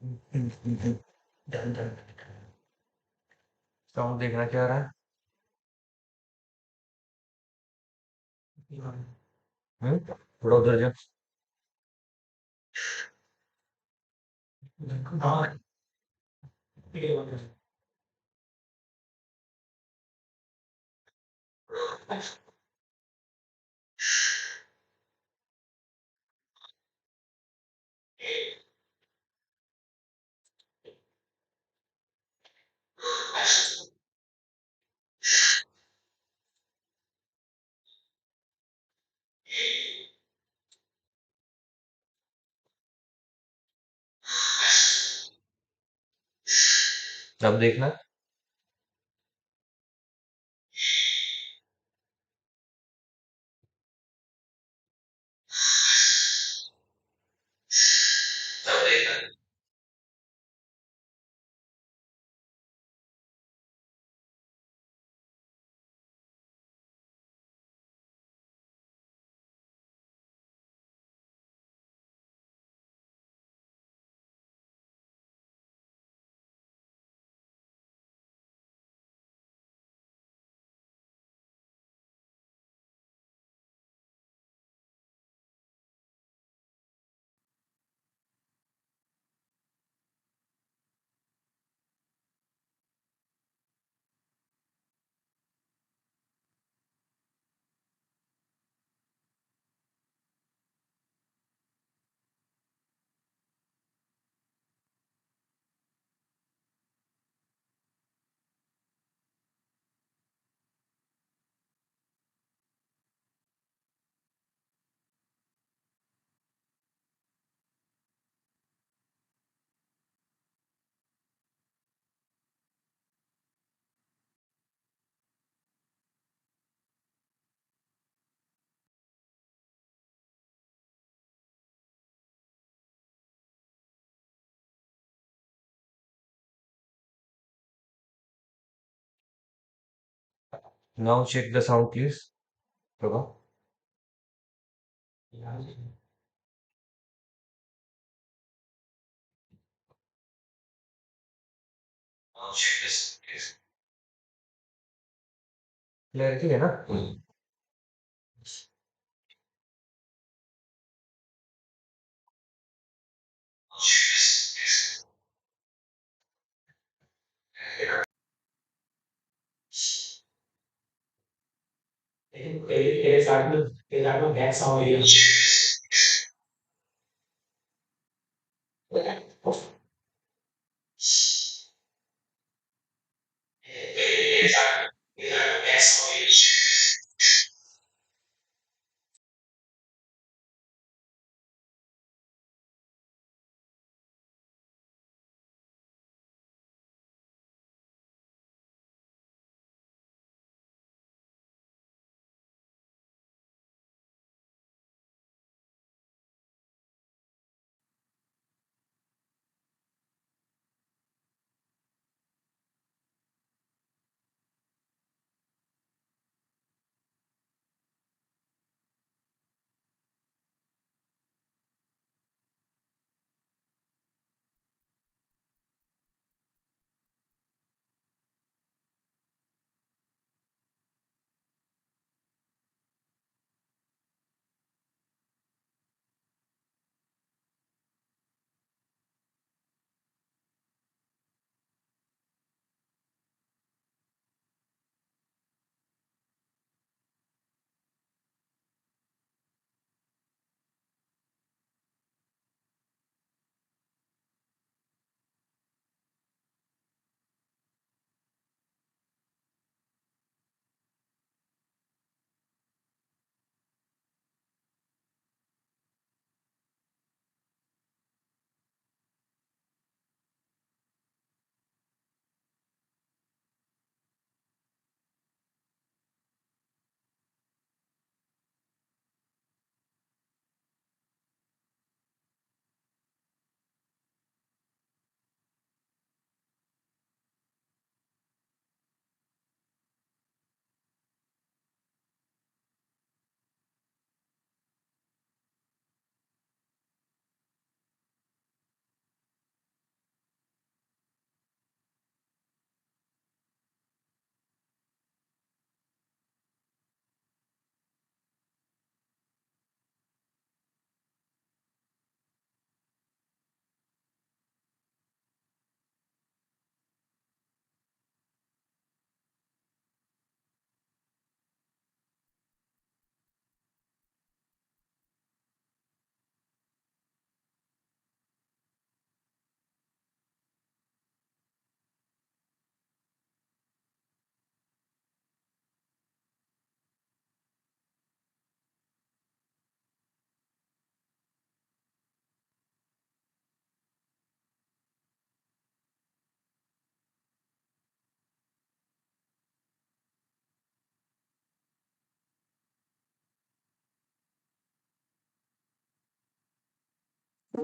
Done done. Sound देखना क्या रहा है। थोड़ा उधर जा। हाँ। अब देखना। अब देखना। Now check the sound, please. Prabha. Now check this, please. Clarity है ना? Check this, please. तेरे साथ में बैक साउंड है। हाँ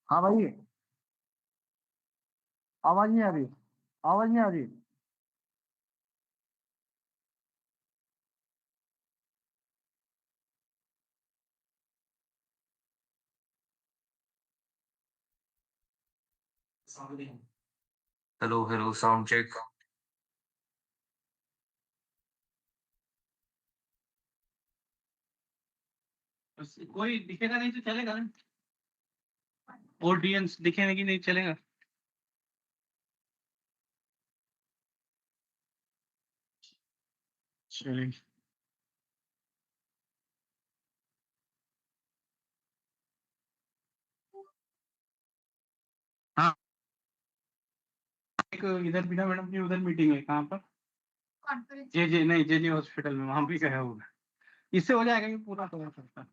हाँ भाई, आवाज नहीं आ रही, आवाज नहीं आ रही। Hello hello, sound check. कोई दिखेगा नहीं तो चलेगा ना, ऑडियंस दिखेगा कि नहीं चलेगा। चलिए, हाँ एक इधर बिना मैडम की उधर मीटिंग है, कहाँ पर? जे जे नहीं, जे जे हॉस्पिटल में, वहां भी गया होगा। इससे हो जाएगा कि पूरा तो हो सकता है।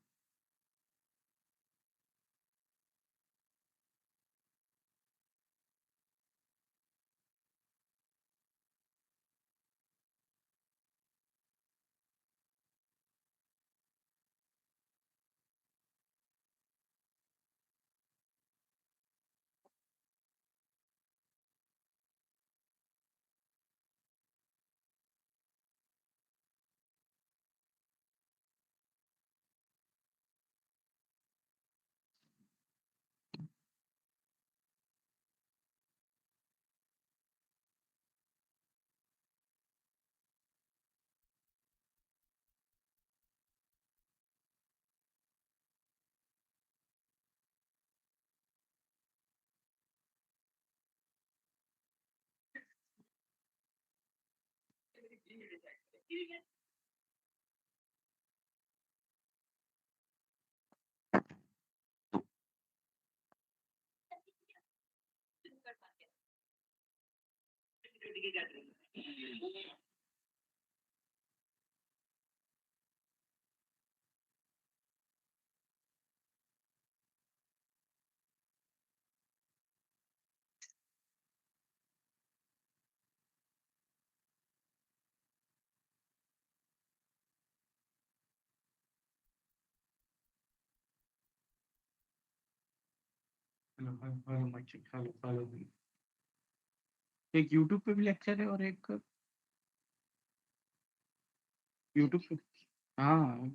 एक यूट्यूब पे भी लेक्चर है और एक यूट्यूब पे। हाँ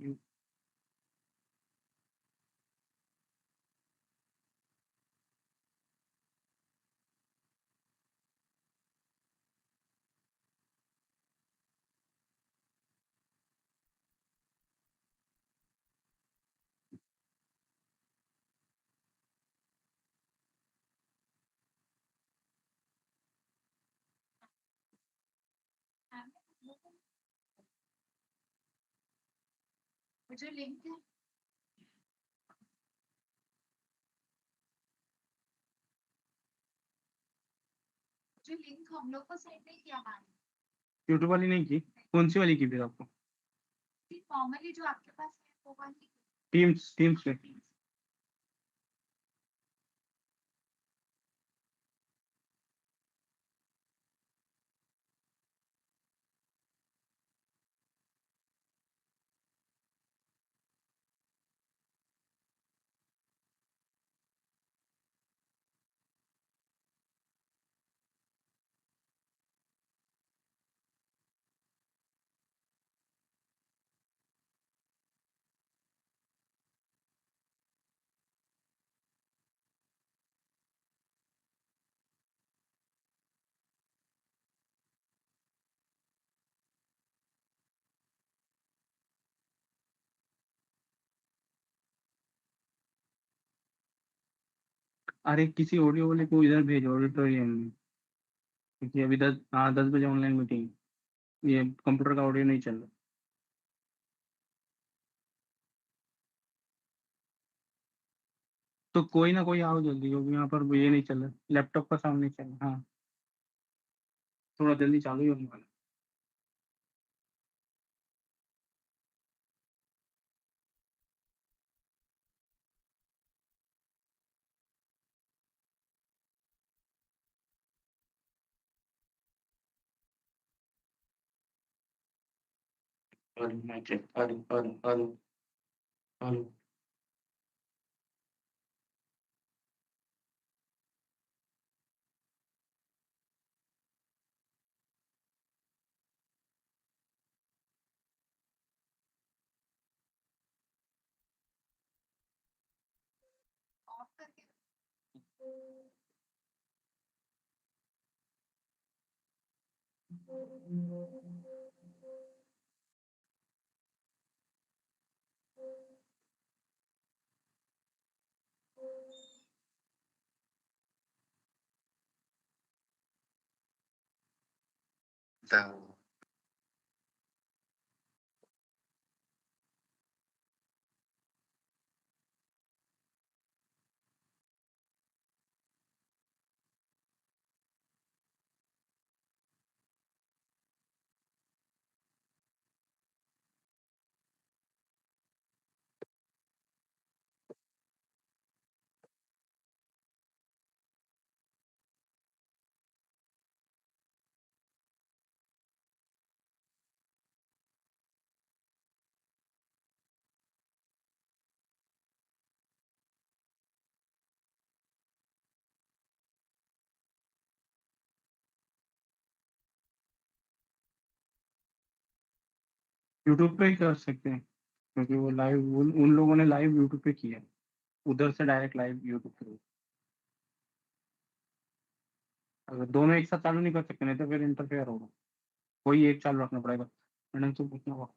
मुझे लिंक हम लोग को सेंड नहीं किया मैम। यूट्यूब वाली नहीं की, कौन सी वाली की फिर आपको? फॉर्मली जो आपके पास है वो वाली। टीम्स पे। अरे किसी ऑडियो वाले को इधर भेजो ऑडिटोरियम में, क्योंकि अभी 10, हाँ 10 बजे ऑनलाइन मीटिंग, ये कंप्यूटर का ऑडियो नहीं चल रहा। तो कोई ना कोई आओ जल्दी, क्योंकि यहाँ पर ये नहीं चल रहा, लैपटॉप का सामने चल रहा। हाँ थोड़ा जल्दी चालू ही होने वाला। हेलो। ऑफ करके यूट्यूब पे ही कर सकते हैं, क्योंकि वो लाइव उन लोगों ने लाइव यूट्यूब पे किया है, उधर से डायरेक्ट लाइव यूट्यूब पे। अगर दोनों एक साथ चालू नहीं कर सकते, नहीं तो फिर इंटरफेयर होगा, कोई एक चालू रखना पड़ेगा। मैडम से पूछना होगा।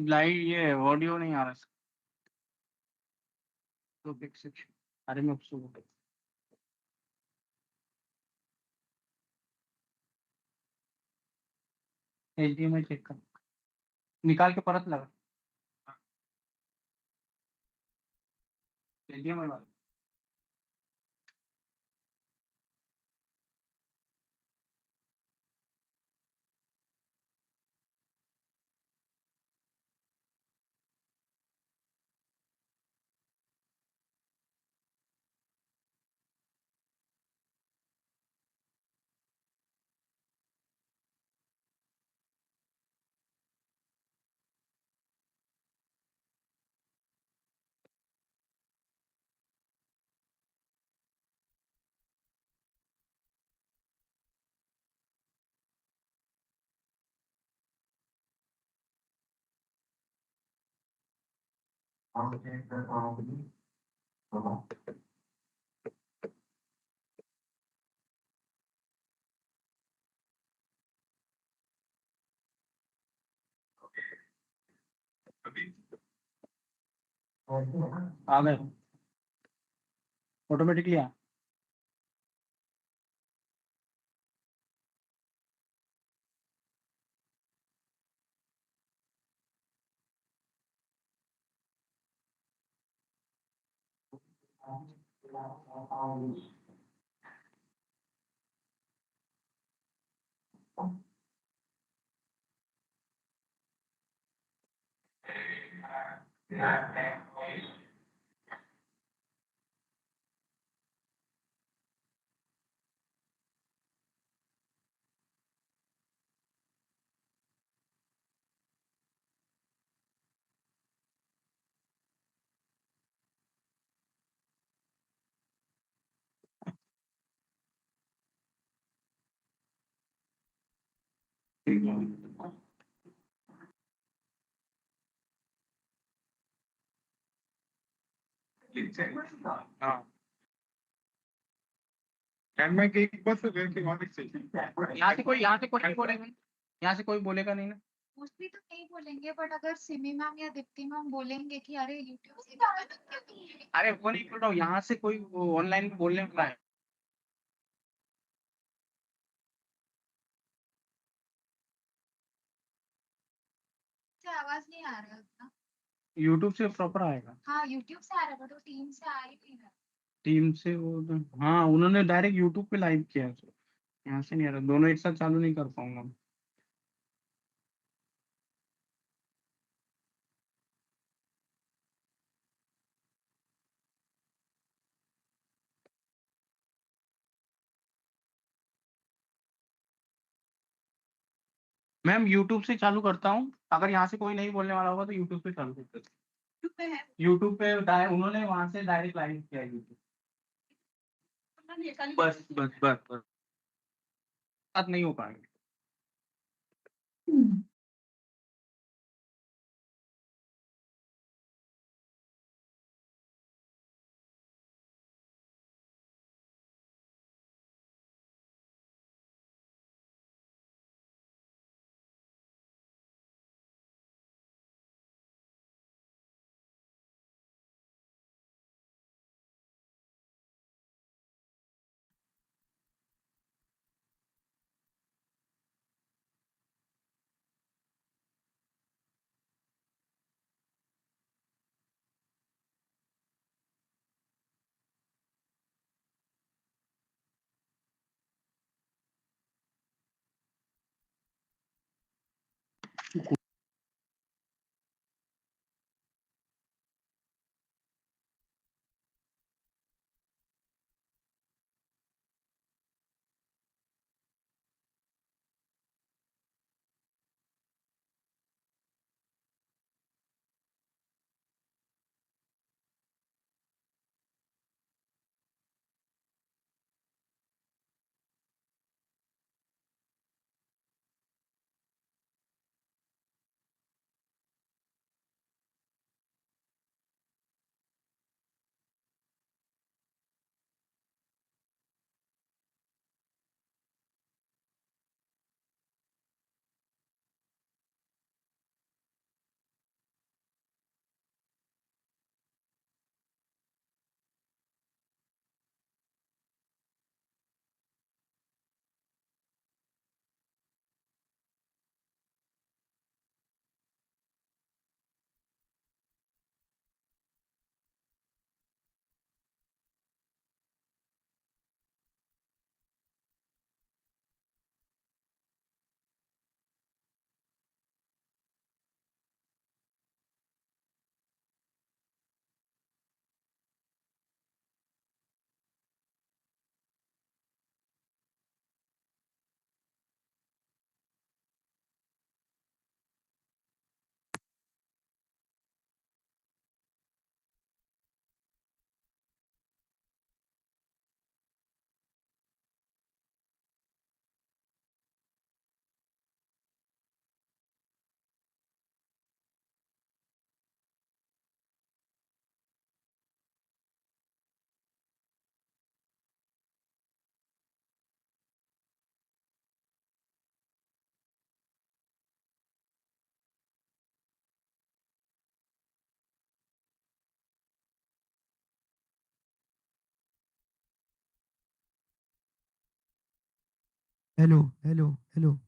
लाइव ये ऑडियो नहीं आ रहा तो सेक्शन। अरे मैं उसको HDMI चेक कर, निकाल के परत लगा HDMI वाला। आ गए ऑटोमेटिकली आ हाँ यहाँ से कोई नहीं बोलेगा यहाँ से कोई बोलेगा नहीं ना मोस्टली तो नहीं बोलेंगे, बट अगर सिमी मैम या दीप्ति मैम बोलेंगे कि अरे यूट्यूब से अरे वो नहीं बोल रहा हूँ यहाँ से कोई ऑनलाइन बोलने वाला है आवाज नहीं आ रहा है उतना। यूट्यूब से प्रॉपर आएगा हाँ यूट्यूब से आ रहा है, बट वो टीम से आ ही नहीं रहा। टीम से वो हाँ उन्होंने डायरेक्ट यूट्यूब पे लाइव किया है यहाँ से नहीं आ रहा दोनों एक साथ चालू नहीं कर पाऊंगा मैम यूट्यूब से चालू करता हूँ अगर यहाँ से कोई नहीं बोलने वाला होगा तो यूट्यूब पे चालू करते यूट्यूब पे उन्होंने वहां से डायरेक्ट लाइव किया यूट्यूब बस बस बस बस बात नहीं हो पाएगा Hello, hello, hello.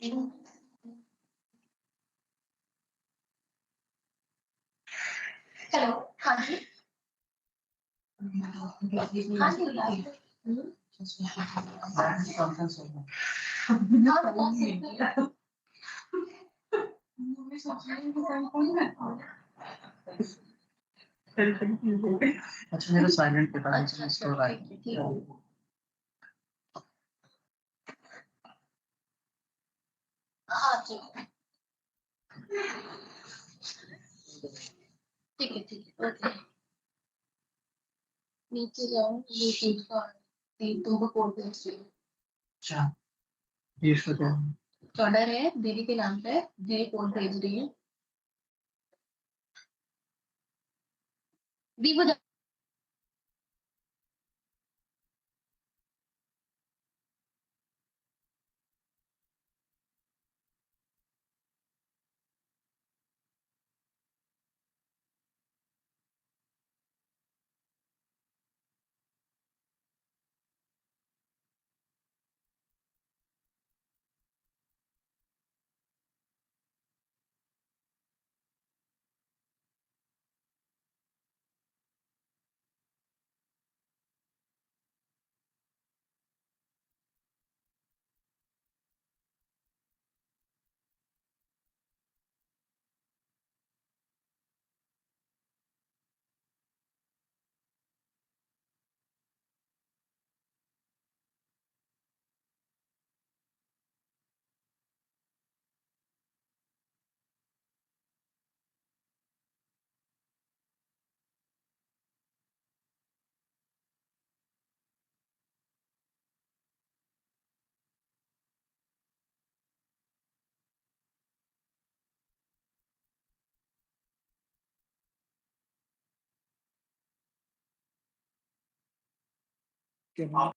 हेलो हाँ जी हाँ जी लाइव अच्छा मेरा साइलेंट पे था इसमें स्टोर आया हाँ जी ठीक है ओके नीचे जाओ ये पेज का 3 कोड पेज अच्छा ये इसका क्या ऑर्डर है दीदी के नाम पे दीदी कोड भेज रही है दी वो क्या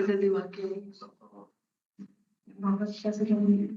जल्दी वाक्य वापस कैसे करेंगे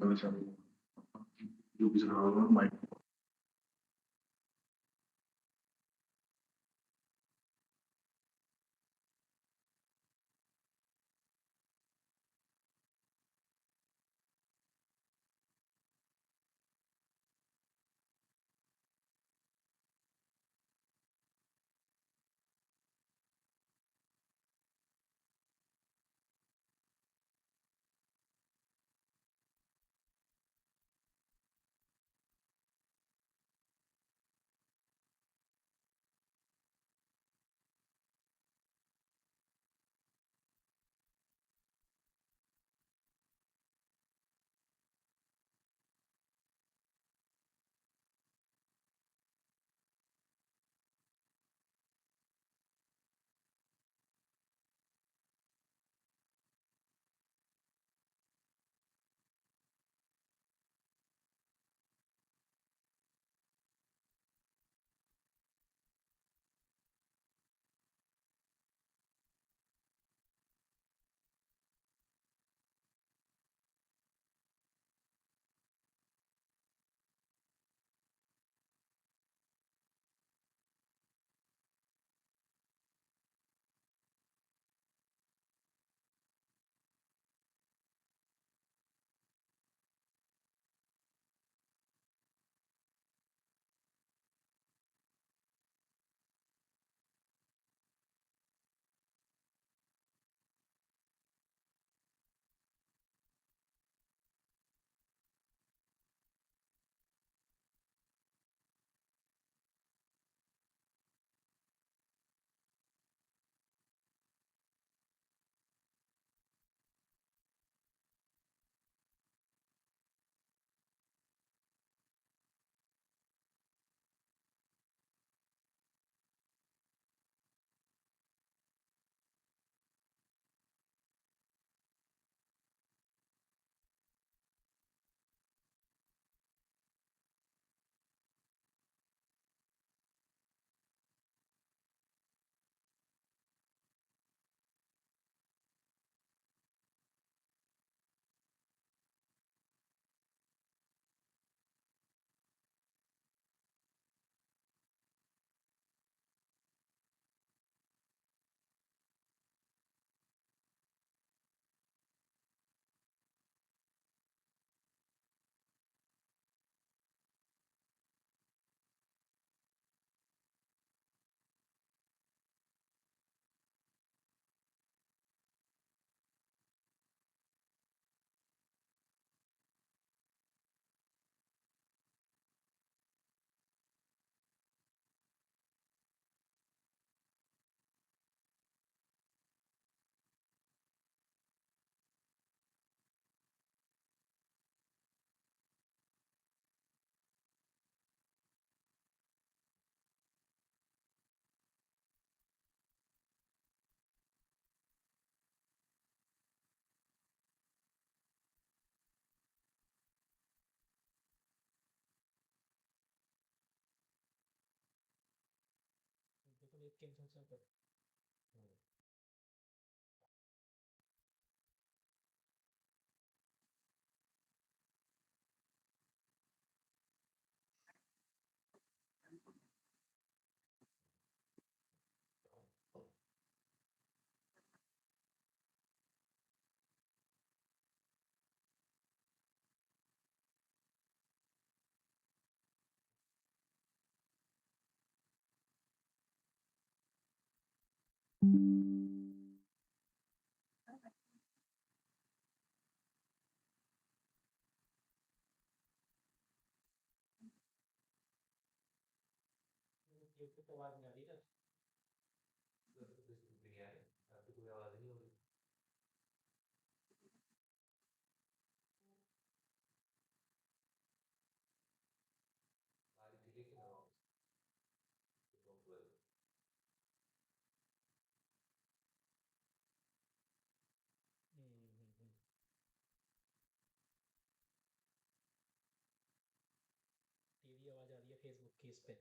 तेरी आवाज आ रही है फेसबुक की इस पे,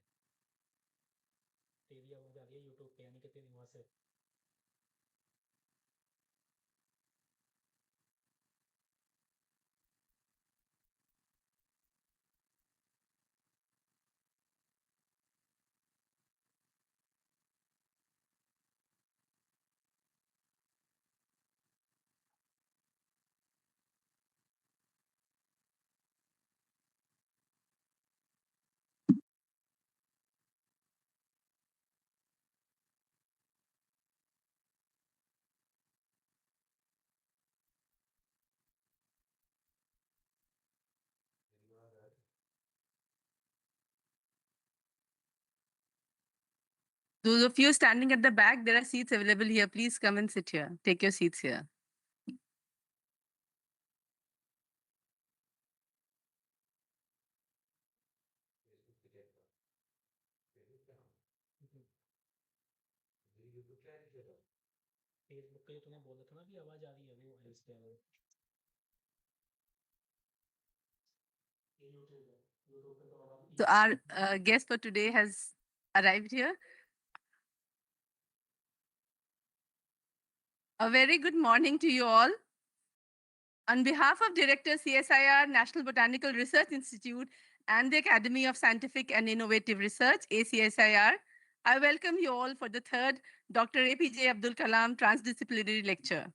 तेरी आवाज आ रही है यूट्यूब पे, यानी कि तेरी वहां से Those of you standing at the back, there are seats available here. Please come and sit here. Take your seats here. Facebook का जो तूने बोला था ना कि आवाज आ रही है वो है इसके अंदर So our guest for today has arrived here. A very good morning to you all. On behalf of Director CSIR National Botanical Research Institute and the Academy of Scientific and Innovative Research, ACSIR, I welcome you all for the third Dr. APJ Abdul Kalam Transdisciplinary Lecture.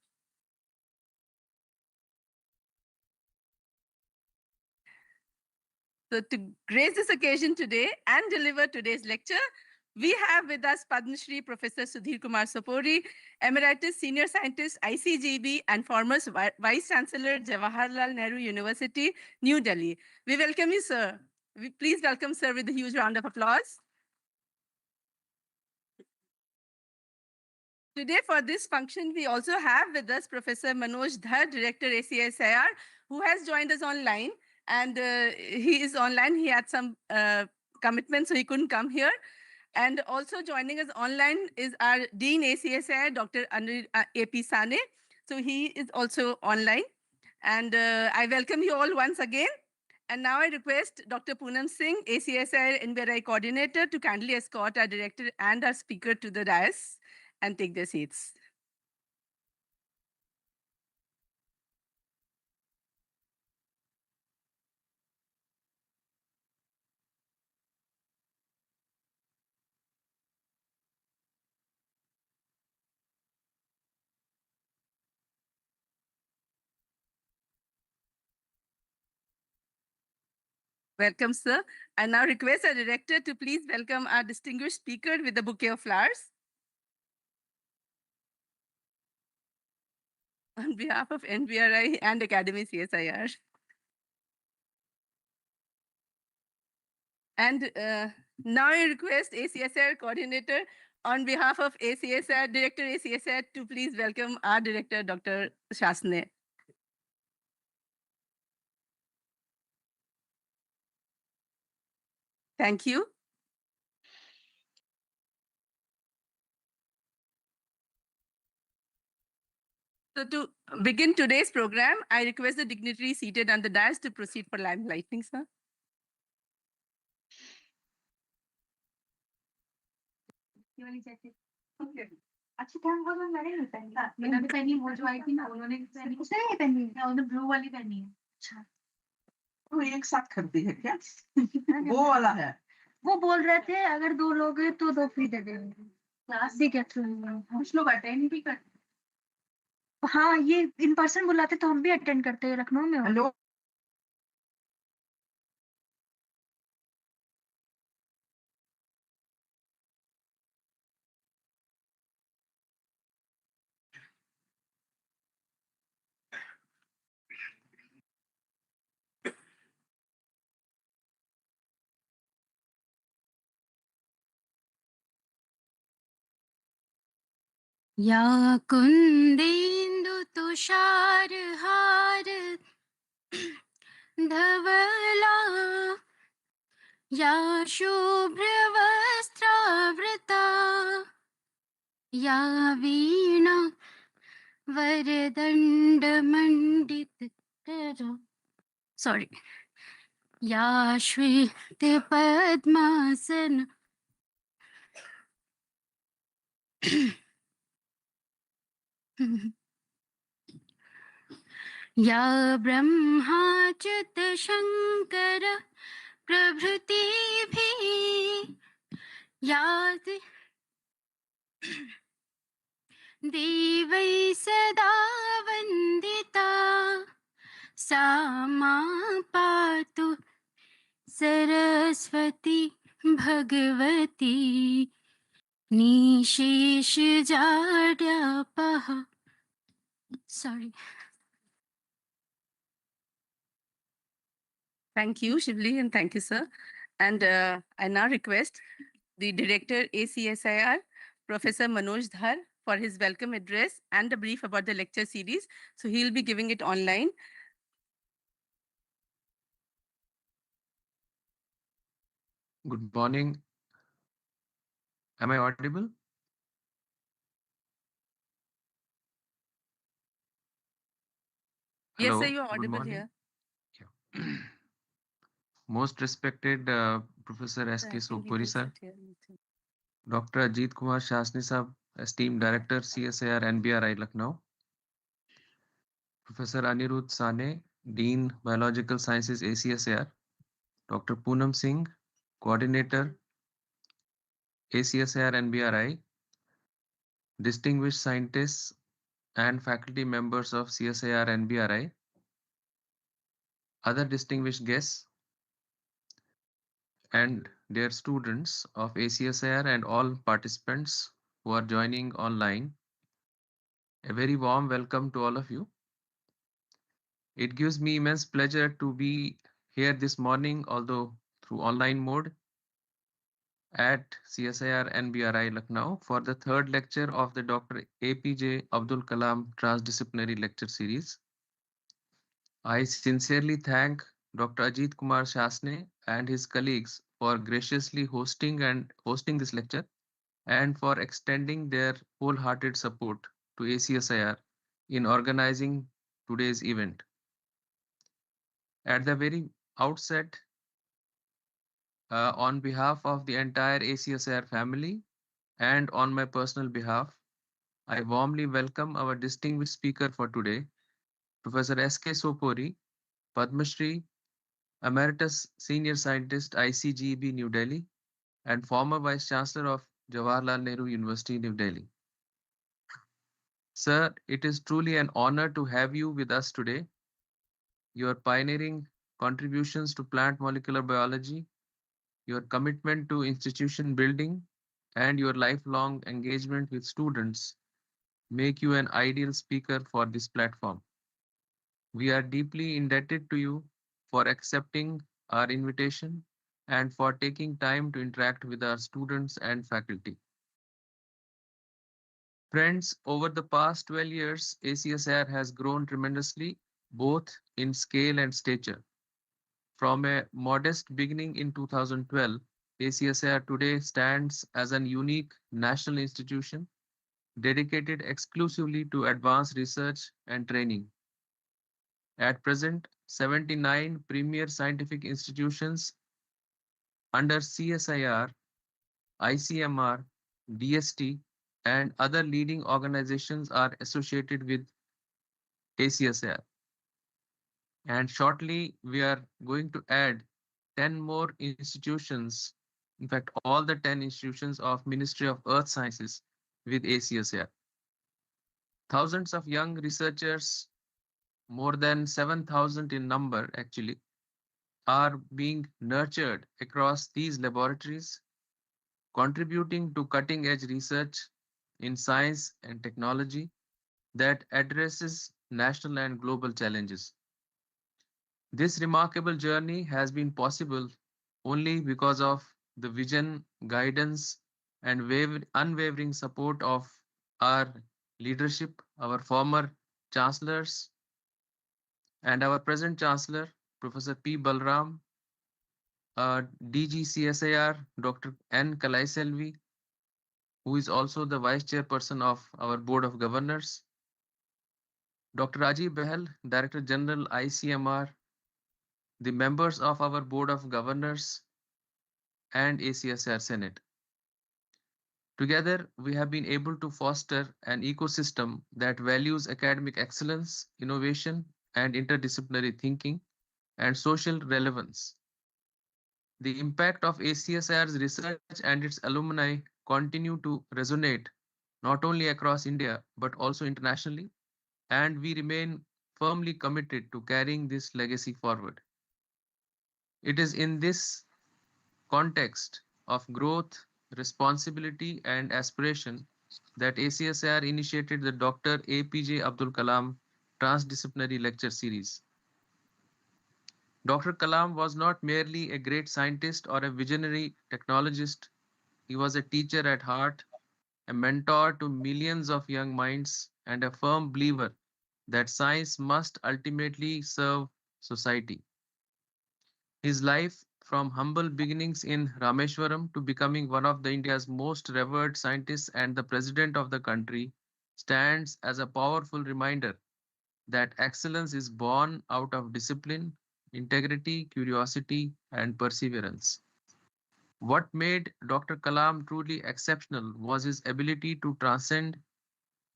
So to grace this occasion today and deliver today's lecture, we have with us Padma Shri Professor Sudhir Kumar Sopory, Emeritus Senior Scientist, ICGB, and former Vice Chancellor, Jawaharlal Nehru University, New Delhi. We welcome you, sir. Please welcome, sir, with a huge round of applause. Today for this function, we also have with us Professor Manoj Dhar, Director ACSIR, who has joined us online. And he is online. He had some commitments, so he couldn't come here. And also joining us online is our Dean ACSIR, Dr. A.P. Sane. So he is also online. And I welcome you all once again. And now I request Dr. Poonam Singh, ACSIR NBRI Coordinator, to kindly escort our director and our speaker to the dais and take their seats. Welcome, sir. I now request our director to please welcome our distinguished speaker with a bouquet of flowers. On behalf of NBRI and Academy CSIR. And now I request ACSIR coordinator on behalf of ACSIR, Director ACSIR, to please welcome our director, Dr. Shasne. Thank you. So to begin today's program, I request the dignitary seated on the dais to proceed for lamp lighting, sir. अच्छी time को मैंने नहीं पहनी मैंने भी पहनी वो जो आई थी ना उन्होंने पहनी उसने नहीं पहनी उन्होंने ब्लू वाली पहनी है अच्छा तो एक साथ खरीदी है क्या वो वाला है वो बोल रहे थे अगर 2 लोग हैं तो 2 फ्री दे देंगे क्लास भी क्या कुछ लोग अटेंड भी करते हाँ ये इन पर्सन बुलाते तो हम भी अटेंड करते हैं लखनऊ में हेलो या कुंदेन्दु तुषार हार धवला या शुभ्र वस्त्रावृता या वीणा वरदंड मंडित करा सॉरी या श्वेत पद्मासन या ब्रह्माच्युत शंकर प्रभृति भी या देवै सदा वंदिता सा मां पातु Saraswati Bhagwati निशेष जाड्यापः sorry. Thank you, Shivli, and thank you, sir. And I now request the Director ACSIR, Professor Manoj Dhar, for his welcome address and a brief about the lecture series. So he'll be giving it online. Good morning. Am I audible? Yes, Hello, sir, you are good audible morning. here. Yeah. Most respected Professor Sir, S.K. I think we Sopory, can sir, sit here. Dr. Ajit Kumar Shasni, sir, esteemed Director, CSIR, NBRI, Lucknow, Professor Anirudh Sane, Dean, Biological Sciences, ACSIR, Dr. Poonam Singh, Coordinator, ACSIR, NBRI, distinguished scientists and faculty members of CSIR, NBRI, other distinguished guests, and dear students of ACSIR and all participants who are joining online, a very warm welcome to all of you. It gives me immense pleasure to be here this morning, although through online mode, at CSIR NBRI Lucknow for the third lecture of the Dr. APJ Abdul Kalam Transdisciplinary Lecture Series. I sincerely thank Dr. Ajit Kumar Shasne and his colleagues for graciously hosting this lecture and for extending their wholehearted support to ACSIR in organizing today's event. At the very outset, on behalf of the entire ACSIR family and on my personal behalf, I warmly welcome our distinguished speaker for today, Professor S.K. Sopory, Padma Shri, Emeritus Senior Scientist, ICGEB, New Delhi, and former Vice Chancellor of Jawaharlal Nehru University, New Delhi. Sir, it is truly an honor to have you with us today. Your pioneering contributions to plant molecular biology, your commitment to institution building, and your lifelong engagement with students make you an ideal speaker for this platform. We are deeply indebted to you for accepting our invitation and for taking time to interact with our students and faculty. Friends, over the past 12 years, ACSR has grown tremendously, both in scale and stature. From a modest beginning in 2012, ACSR today stands as an unique national institution dedicated exclusively to advanced research and training. At present, 79 premier scientific institutions under CSIR, ICMR, DST, and other leading organizations are associated with ACSR. And shortly, we are going to add 10 more institutions, in fact, all the 10 institutions of Ministry of Earth Sciences with ACSR. Thousands of young researchers, more than 7,000 in number actually, are being nurtured across these laboratories, contributing to cutting-edge research in science and technology that addresses national and global challenges. This remarkable journey has been possible only because of the vision, guidance, and unwavering support of our leadership, our former chancellors, and our present chancellor, Professor P. Balram, DGCSIR, Dr. N. Kalaiselvi, who is also the vice chairperson of our board of governors, Dr. Rajiv Behel, Director General ICMR, the members of our board of governors, and ACSR Senate. Together, we have been able to foster an ecosystem that values academic excellence, innovation, and interdisciplinary thinking, and social relevance. The impact of ACSR's research and its alumni continue to resonate not only across India, but also internationally, and we remain firmly committed to carrying this legacy forward. It is in this context of growth, responsibility, and aspiration that ACSR initiated the Dr. APJ Abdul Kalam Transdisciplinary Lecture Series. Dr. Kalam was not merely a great scientist or a visionary technologist, he was a teacher at heart, a mentor to millions of young minds, and a firm believer that science must ultimately serve society. His life, from humble beginnings in Rameshwaram to becoming one of the India's most revered scientists and the president of the country, stands as a powerful reminder that excellence is born out of discipline, integrity, curiosity, and perseverance. What made Dr. Kalam truly exceptional was his ability to transcend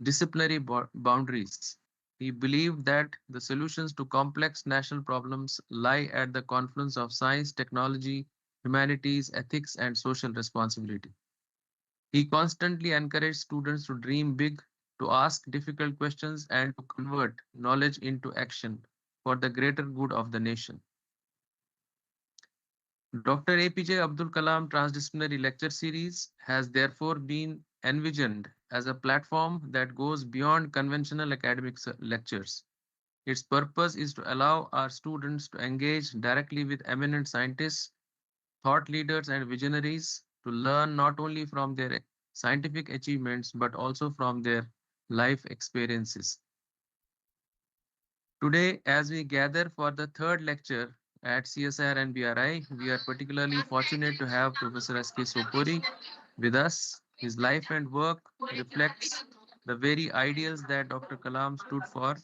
disciplinary boundaries. He believed that the solutions to complex national problems lie at the confluence of science, technology, humanities, ethics, and social responsibility. He constantly encouraged students to dream big, to ask difficult questions, and to convert knowledge into action for the greater good of the nation. Dr. APJ Abdul Kalam Transdisciplinary Lecture Series has therefore been envisioned as a platform that goes beyond conventional academic lectures. Its purpose is to allow our students to engage directly with eminent scientists, thought leaders, and visionaries to learn not only from their scientific achievements but also from their life experiences. Today, as we gather for the third lecture at CSIR and BRI, we are particularly fortunate to have Professor S.K. Sopory with us. His life and work reflects the very ideals that Dr. Kalam stood for: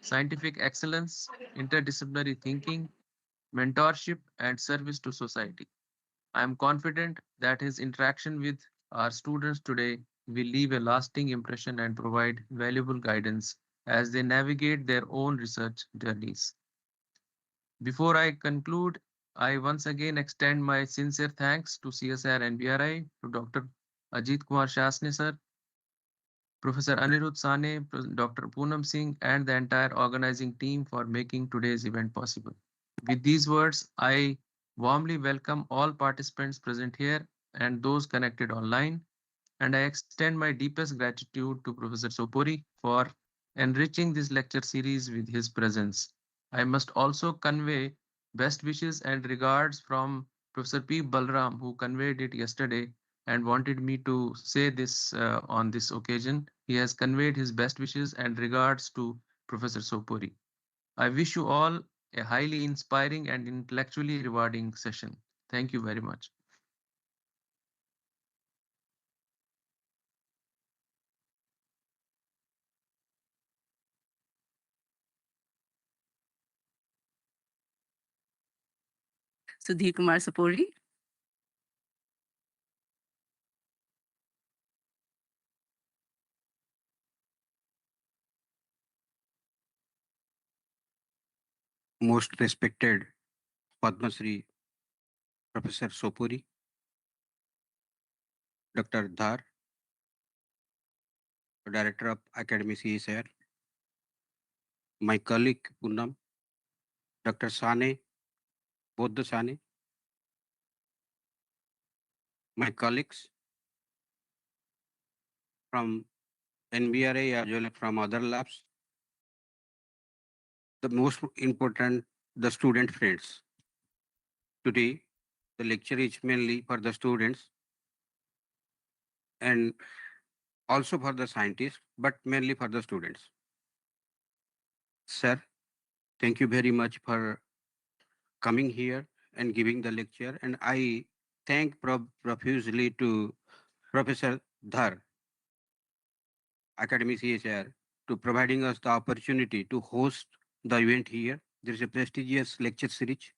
scientific excellence, interdisciplinary thinking, mentorship, and service to society. I am confident that his interaction with our students today will leave a lasting impression and provide valuable guidance as they navigate their own research journeys. Before I conclude, I once again extend my sincere thanks to CSR and BRI, to Dr. Ajit Kumar Shasne sir, Professor Anirudh Sane, Dr. Poonam Singh, and the entire organizing team for making today's event possible. With these words, I warmly welcome all participants present here and those connected online, and I extend my deepest gratitude to Professor Sopori for enriching this lecture series with his presence. I must also convey best wishes and regards from Professor P. Balram, who conveyed it yesterday and wanted me to say this on this occasion. He has conveyed his best wishes and regards to Professor Sopori. I wish you all a highly inspiring and intellectually rewarding session. Thank you very much. Sudhir Kumar Sopory. Most respected Padma Shri Professor Sopuri, Dr. Dhar, Director of Academy CSIR, my colleague Poonam, Dr. Sane, both the Sane, my colleagues from NBRA as well as from other labs, the most important, the student friends. Today, the lecture is mainly for the students and also for the scientists, but mainly for the students. Sir, thank you very much for coming here and giving the lecture. And I thank profusely to Professor Dhar, Academy CSR, to providing us the opportunity to host the event here. There is a prestigious lecture series.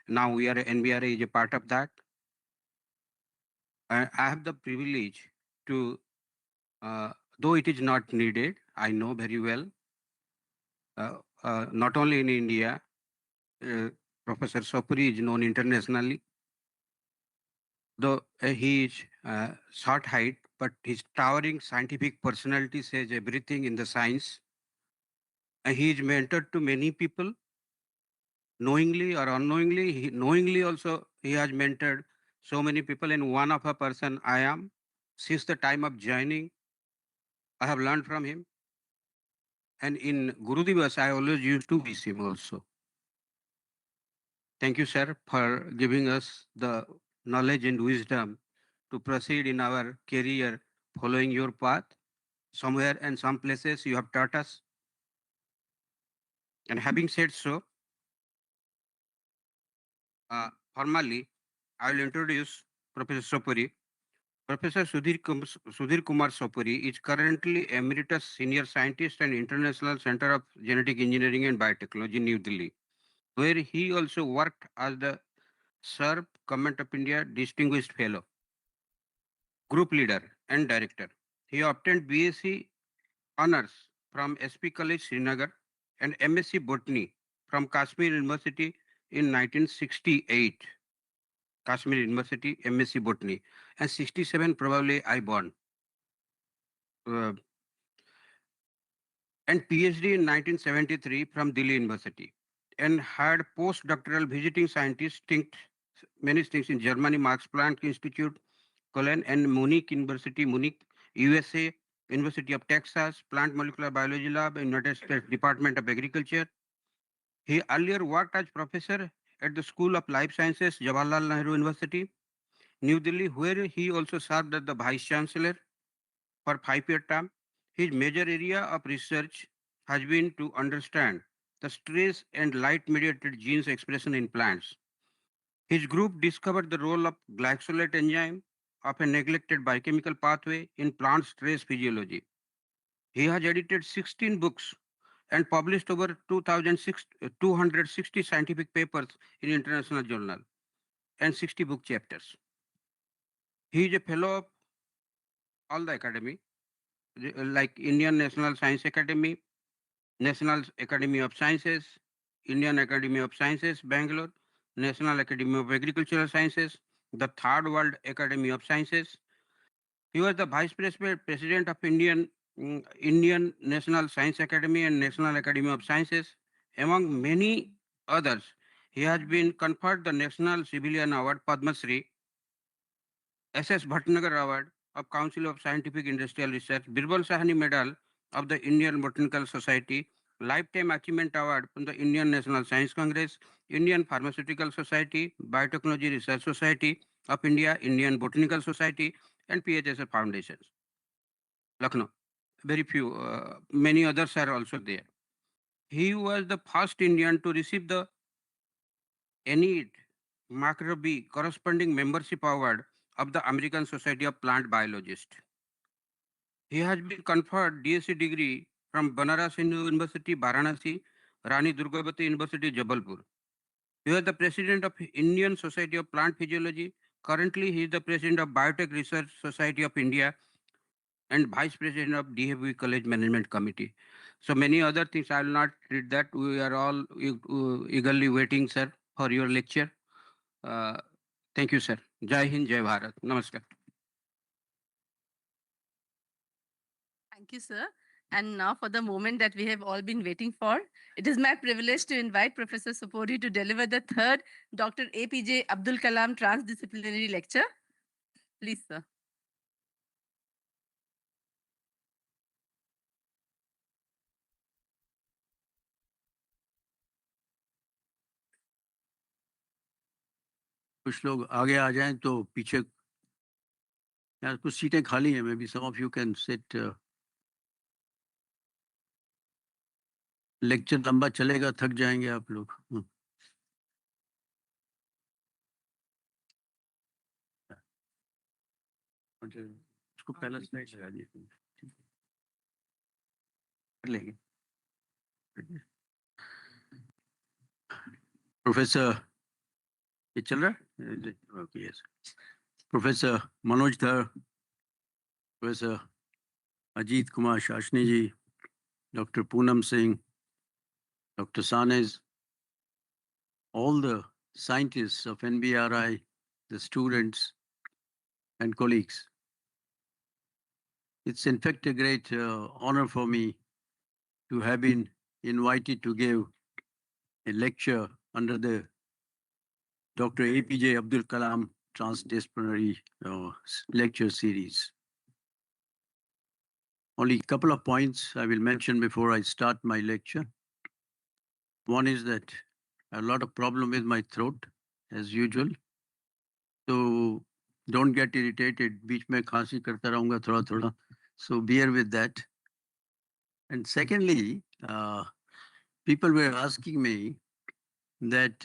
Now we are NBRA is a part of that. I have the privilege to, though it is not needed, I know very well, not only in India, Professor Sopuri is known internationally. Though he is short height, but his towering scientific personality says everything in the science. And he is mentored to many people, knowingly or unknowingly. Knowingly also, he has mentored so many people. And one of a person I am, since the time of joining, I have learned from him. And in Guru Divas, I always used to wish him also. Thank you, sir, for giving us the knowledge and wisdom to proceed in our career following your path. Somewhere and some places you have taught us. And having said so, formally, I will introduce Professor Sopory. Professor Sudhir Kumar Sopory is currently Emeritus Senior Scientist and International Center of Genetic Engineering and Biotechnology, New Delhi, where he also worked as the SERP Government of India Distinguished Fellow, Group Leader and Director. He obtained BSc Honors from SP College, Srinagar, and MSc Botany from Kashmir University in 1968. Kashmir University, MSc Botany, and 67 probably I born. And PhD in 1973 from Delhi University, and had postdoctoral visiting scientist many things in Germany, Max Planck Institute, Cologne, and Munich University, Munich, USA, University of Texas, Plant Molecular Biology Lab, United States Department of Agriculture. He earlier worked as professor at the School of Life Sciences, Jawaharlal Nehru University, New Delhi, where he also served as the Vice Chancellor for 5-year term. His major area of research has been to understand the stress and light-mediated genes expression in plants. His group discovered the role of glycolate enzyme of a neglected biochemical pathway in plant stress physiology. He has edited 16 books and published over 260 scientific papers in international journal and 60 book chapters. He is a fellow of all the academy, like Indian National Science Academy, National Academy of Sciences, Indian Academy of Sciences, Bangalore, National Academy of Agricultural Sciences, the Third World Academy of Sciences. He was the Vice President of Indian National Science Academy and National Academy of Sciences. Among many others, he has been conferred the National Civilian Award, Padma Shri, S.S. Bhatnagar Award of Council of Scientific Industrial Research, Birbal Sahani Medal of the Indian Botanical Society, Lifetime Achievement Award from the Indian National Science Congress, Indian Pharmaceutical Society, Biotechnology Research Society of India, Indian Botanical Society, and PHSA Foundations. Lucknow. Very few, many others are also there. He was the first Indian to receive the ENID Macrobi corresponding membership award of the American Society of Plant Biologists. He has been conferred DSc degree from Banaras Hindu University, Varanasi, Rani Durgavati University, Jabalpur. He was the president of Indian Society of Plant Physiology. Currently, he is the president of Biotech Research Society of India and vice president of DHV College Management Committee. So many other things. I will not read that. We are all eagerly waiting, sir, for your lecture. Thank you, sir. Jai Hind, Jai Bharat. Namaskar. Thank you, sir. And now for the moment that we have all been waiting for, it is my privilege to invite Professor Sopory to deliver the third Dr. APJ Abdul Kalam Transdisciplinary Lecture. Please, sir. कुछ लोग आगे आ जाएं तो पीछे यार कुछ सीटें खाली हैं maybe some of you can sit lecture लंबा चलेगा थक जाएंगे आप लोग उसको पहला स्लाइड लगा दिए कर लेंगे प्रोफेसर ये चल रहा है okay yes professor Manoj Dhar professor Ajit Kumar Shasni ji doctor Poonam Singh Dr. Sanes, all the scientists of NBRI, the students and colleagues. It's in fact a great honor for me to have been invited to give a lecture under the Dr. APJ Abdul Kalam Transdisciplinary lecture series. Only a couple of points I will mention before I start my lecture. One is that a lot of problem with my throat, as usual. So don't get irritated. बीच में खांसी करता रहूंगा थोड़ा थोड़ा. So bear with that. And secondly, people were asking me that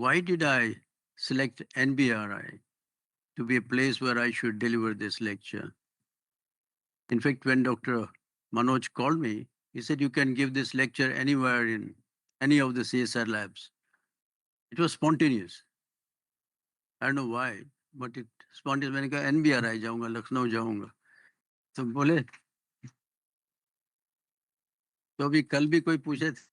why did I select NBRI to be a place where I should deliver this lecture? In fact, when Dr. Manoj called me, he said, you can give this lecture anywhere in any of the CSR labs. It was spontaneous. I don't know why, but it spontaneous. मैंने कहा NBRI जाऊंगा, लखनऊ जाऊंगा. तो बोले, तो अभी कल भी कोई पूछे थे.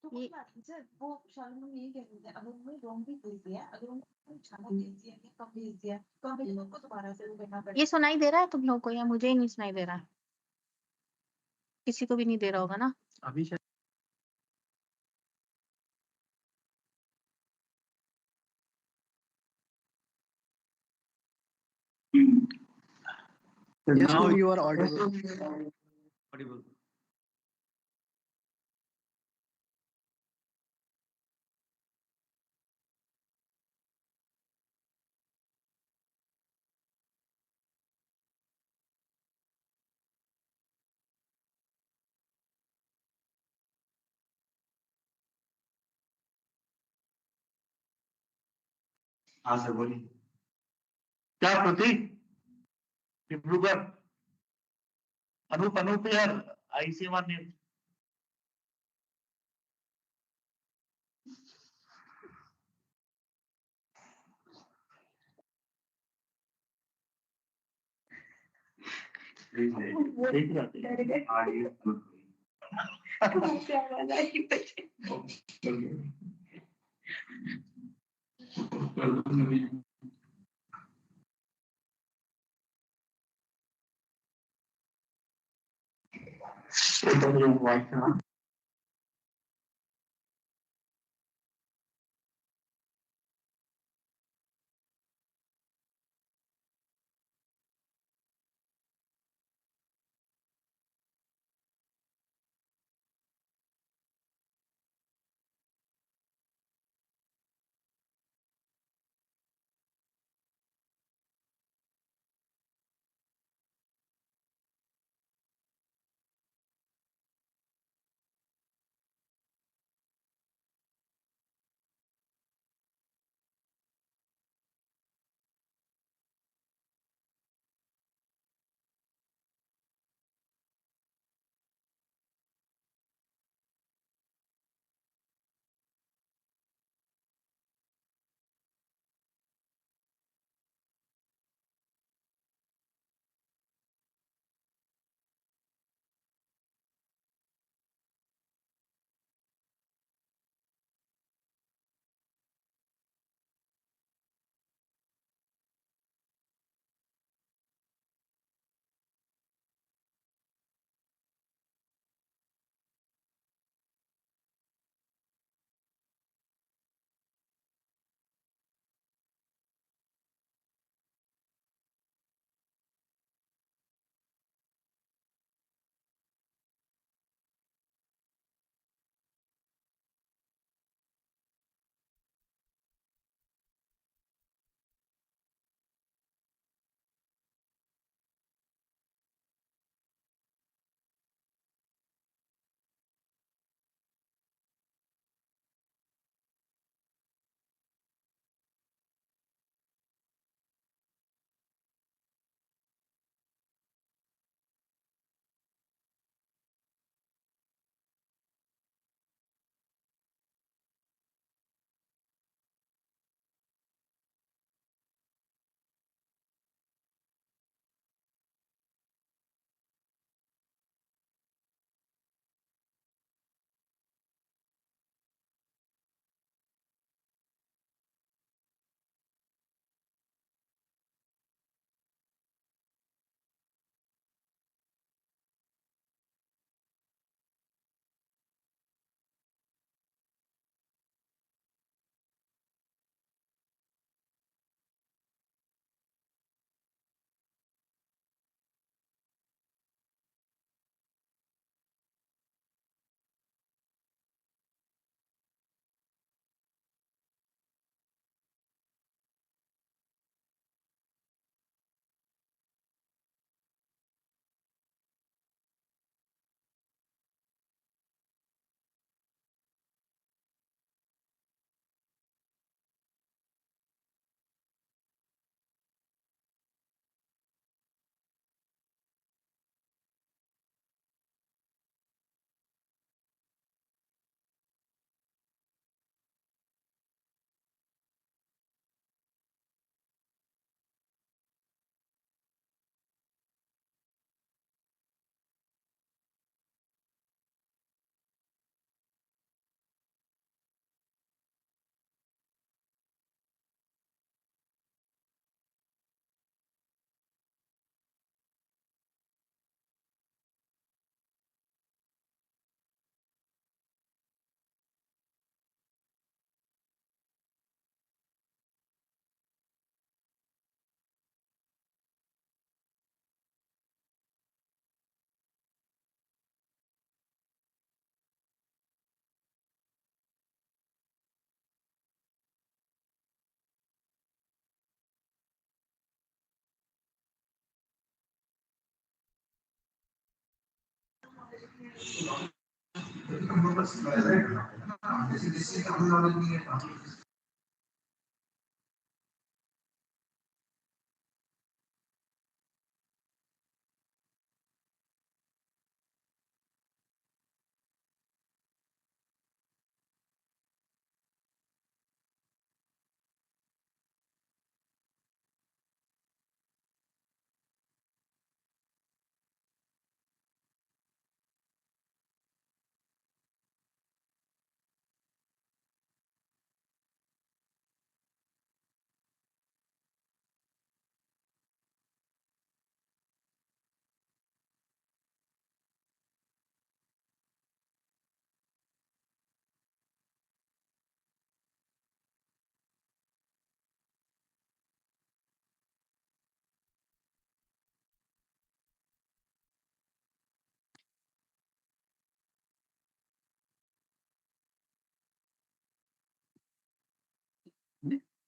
ये वो शालू यही कह रहे थे अगर उन्होंने रॉन्ग भी भेज दिया अगर उन्होंने छाना भेज दिया या कम भेज दिया तो हमें लोग को दोबारा से वो करना पड़ेगा. ये सुनाई दे रहा है तुम लोग को या मुझे ही नहीं सुनाई दे रहा है? किसी को भी नहीं दे रहा होगा ना? अभी शायद Now you are audible. audible. हाँ सर बोलिए. क्या प्रतीक डिब्रूगढ़ अनूप अनूप यार आईसीएमआर ने देख रहा था.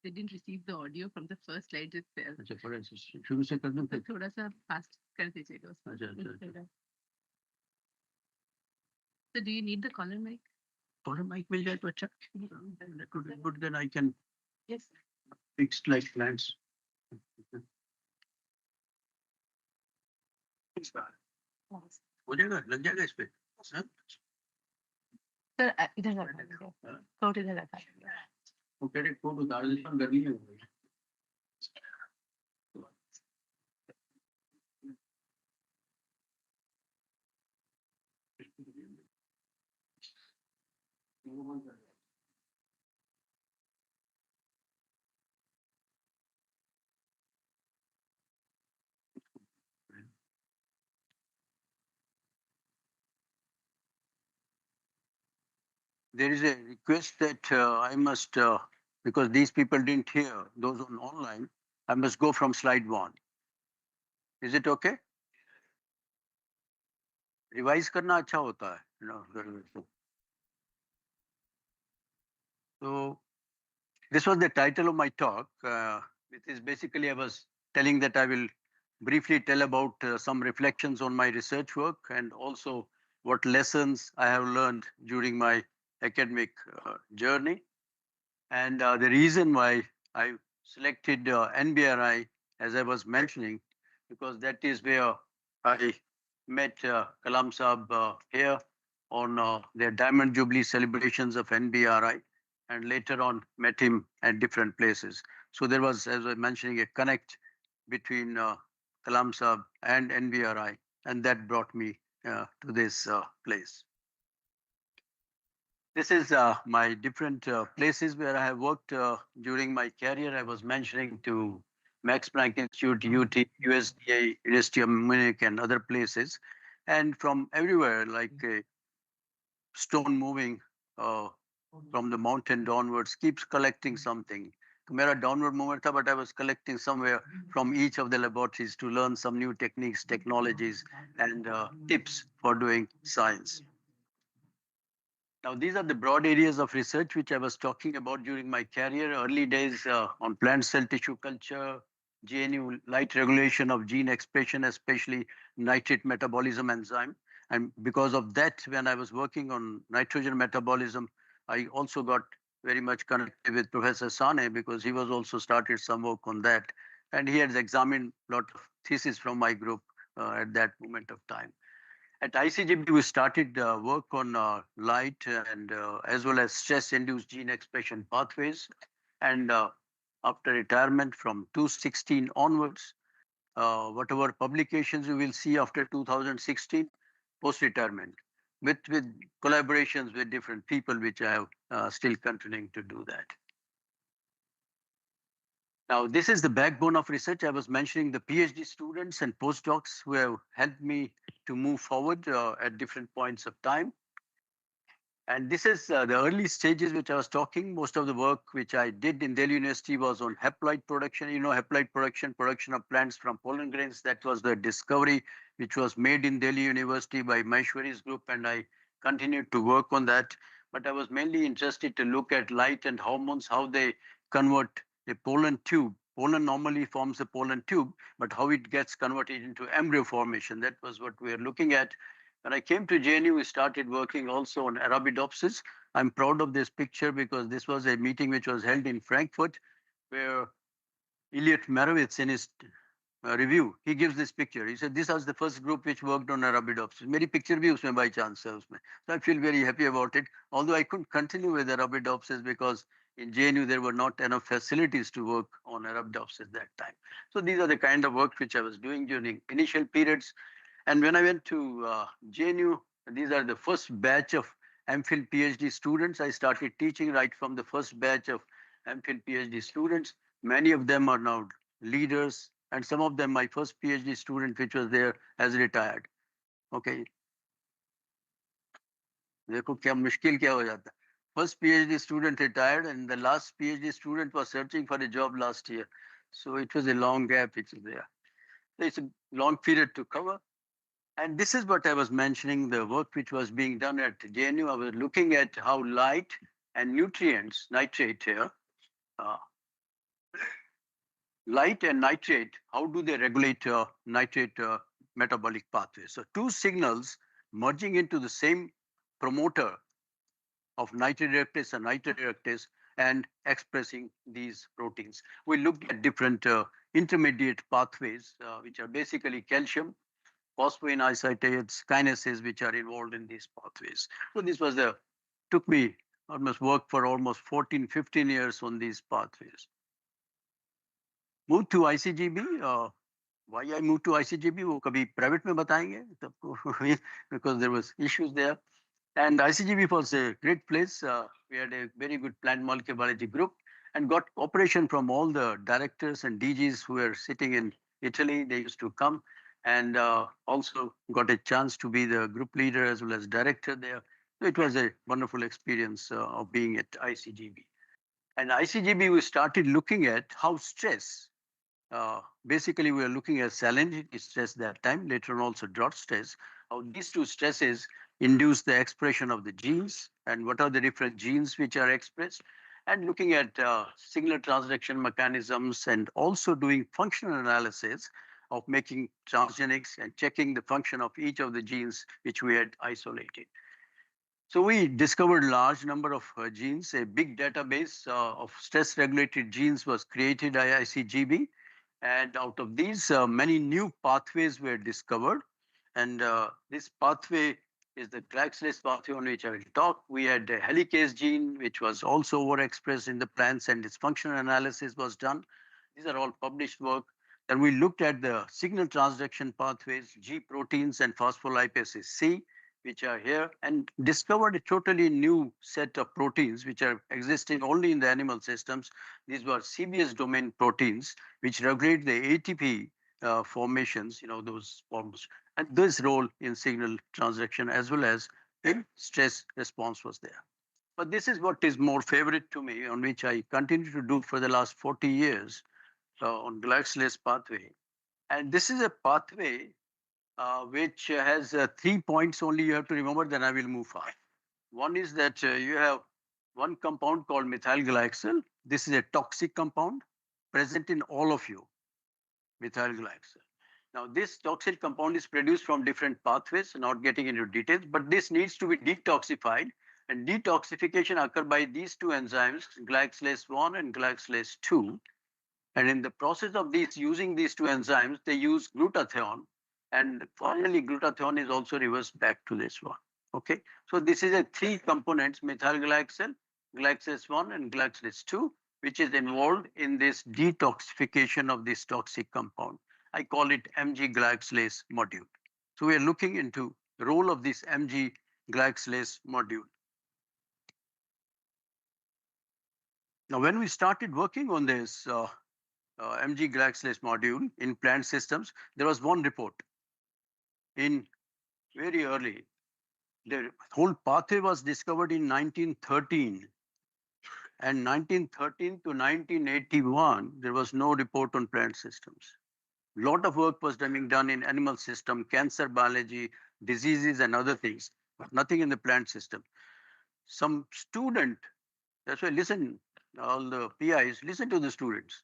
They didn't receive the audio from the first slide itself. अच्छा थोड़ा शुरू से कर दूं तो थोड़ा सा fast कर दीजिएगा उसमें। अच्छा, अच्छा। So do you need the collar mic? थोड़ा माइक मिल जाए तो अच्छा that would be good, then I can Yes. fix like plans. हो जाएगा, लग जाएगा इस पे हाँ? Sir, इधर रखा दीजिए। कोट इधर रखा दीजिए। वो कह रहे कोट उतार दे पर गर्मी है There is a request that I must, because these people didn't hear, those on online, I must go from slide 1. Is it okay? Revise करना अच्छा होता है, you know. So this was the title of my talk. It is basically I was telling that I will briefly tell about some reflections on my research work and also what lessons I have learned during my academic journey. And the reason why I selected NBRI, as I was mentioning, because that is where I met Kalam Saab here on their Diamond Jubilee celebrations of NBRI, and later on met him at different places. So there was, as I was mentioning, a connect between Kalam Saab and NBRI, and that brought me to this place. This is my different places where I have worked during my career. I was mentioning to Max Planck Institute, UT, USDA, University of Munich, and other places. And from everywhere, like stone moving from the mountain downwards, keeps collecting something. मेरा downward movement था, but I was collecting somewhere from each of the laboratories to learn some new techniques, technologies, and tips for doing science. Now, these are the broad areas of research which I was talking about during my career. Early days on plant cell tissue culture, GNU light regulation of gene expression, especially nitrate metabolism enzyme. And because of that, when I was working on nitrogen metabolism, I also got very much connected with Professor Sane because he was also started some work on that. And he has examined a lot of theses from my group at that moment of time. At ICGB, we started work on light and as well as stress-induced gene expression pathways. And after retirement from 2016 onwards, whatever publications you will see after 2016, post-retirement, with collaborations with different people, which I have still continuing to do that. Now, this is the backbone of research. I was mentioning the PhD students and postdocs who have helped me to move forward at different points of time. And this is the early stages which I was talking. Most of the work which I did in Delhi University was on haploid production. You know, haploid production of plants from pollen grains. That was the discovery which was made in Delhi University by Maheshwari's group, and I continued to work on that. But I was mainly interested to look at light and hormones, how they convert a pollen tube. Pollen normally forms a pollen tube, but how it gets converted into embryo formation. That was what we are looking at. When I came to JNU, we started working also on Arabidopsis. I'm proud of this picture because this was a meeting which was held in Frankfurt, where Elliot Marowitz in his review, he gives this picture. He said, this was the first group which worked on Arabidopsis. मेरी picture भी उसमें by chance है उसमें. So I feel very happy about it. Although I couldn't continue with Arabidopsis because in JNU there were not enough facilities to work on Arabidopsis that time. So these are the kind of work which I was doing during initial periods. And when I went to JNU, these are the first batch of MPhil PhD students. I started teaching right from the first batch of MPhil PhD students. Many of them are now leaders, and some of them, my first PhD student, which was there, has retired. Okay. देखो क्या मुश्किल क्या हो जाता. First PhD student retired, and the last PhD student was searching for a job last year. So it was a long gap which is there. It's a long period to cover. And this is what I was mentioning, the work which was being done at JNU. I was looking at how light and nutrients, nitrate here, light and nitrate, how do they regulate nitrate metabolic pathways? So two signals merging into the same promoter of nitrate reductase and nitrate reductase and expressing these proteins. We looked at different intermediate pathways, which are basically calcium, phosphoinositates, kinases, which are involved in these pathways. So this was took me almost work for almost 14, 15 years on these pathways. Moved to ICGB. Why I moved to ICGB? वो कभी private में बताएंगे सबको because there was issues there. And ICGB was a great place. We had a very good plant molecular biology group and got cooperation from all the directors and DGs who were sitting in Italy. They used to come and also got a chance to be the group leader as well as director there. So it was a wonderful experience of being at ICGB. And ICGB, we started looking at how stress, basically we were looking at salinity stress that time, later on also drought stress, how these two stresses induce the expression of the genes and what are the different genes which are expressed, and looking at signal transduction mechanisms and also doing functional analysis of making transgenics and checking the function of each of the genes which we had isolated. So we discovered large number of genes. A big database of stress-regulated genes was created by ICGB. And out of these, many new pathways were discovered. And this pathway is the glycolysis pathway on which I will talk. We had a helicase gene, which was also overexpressed in the plants, and its functional analysis was done. These are all published work. And we looked at the signal transduction pathways, G proteins and phospholipases C, which are here, and discovered a totally new set of proteins which are existing only in the animal systems. These were CBS domain proteins, which regulate the ATP formations, those forms, and this role in signal transduction as well as in stress response was there. But this is what is more favorite to me, on which I continue to do for the last 40 years on glycolysis pathway. And this is a pathway which has 3 points only you have to remember, then I will move fast. One is that you have one compound called methylglycol. This is a toxic compound present in all of you, methylglycol. Now this toxic compound is produced from different pathways, not getting into details, but this needs to be detoxified, and detoxification occurs by these two enzymes, glycolase 1 and glycolase 2. And in the process of using these two enzymes, they use glutathione. And finally, glutathione is also reversed back to this one. Okay, so this is a 3 components: methylglycol, glycolase 1, and glycolase 2, which is involved in this detoxification of this toxic compound. I call it Mg glycolase module. So we are looking into the role of this Mg glycolase module. Now, when we started working on this Mg glycolase module in plant systems, there was one report in very early. The whole pathway was discovered in 1913. And 1913 to 1981, there was no report on plant systems. A lot of work was being done in animal system, cancer biology, diseases and other things, but nothing in the plant system. Some student, that's why listen, all the PIs, listen to the students.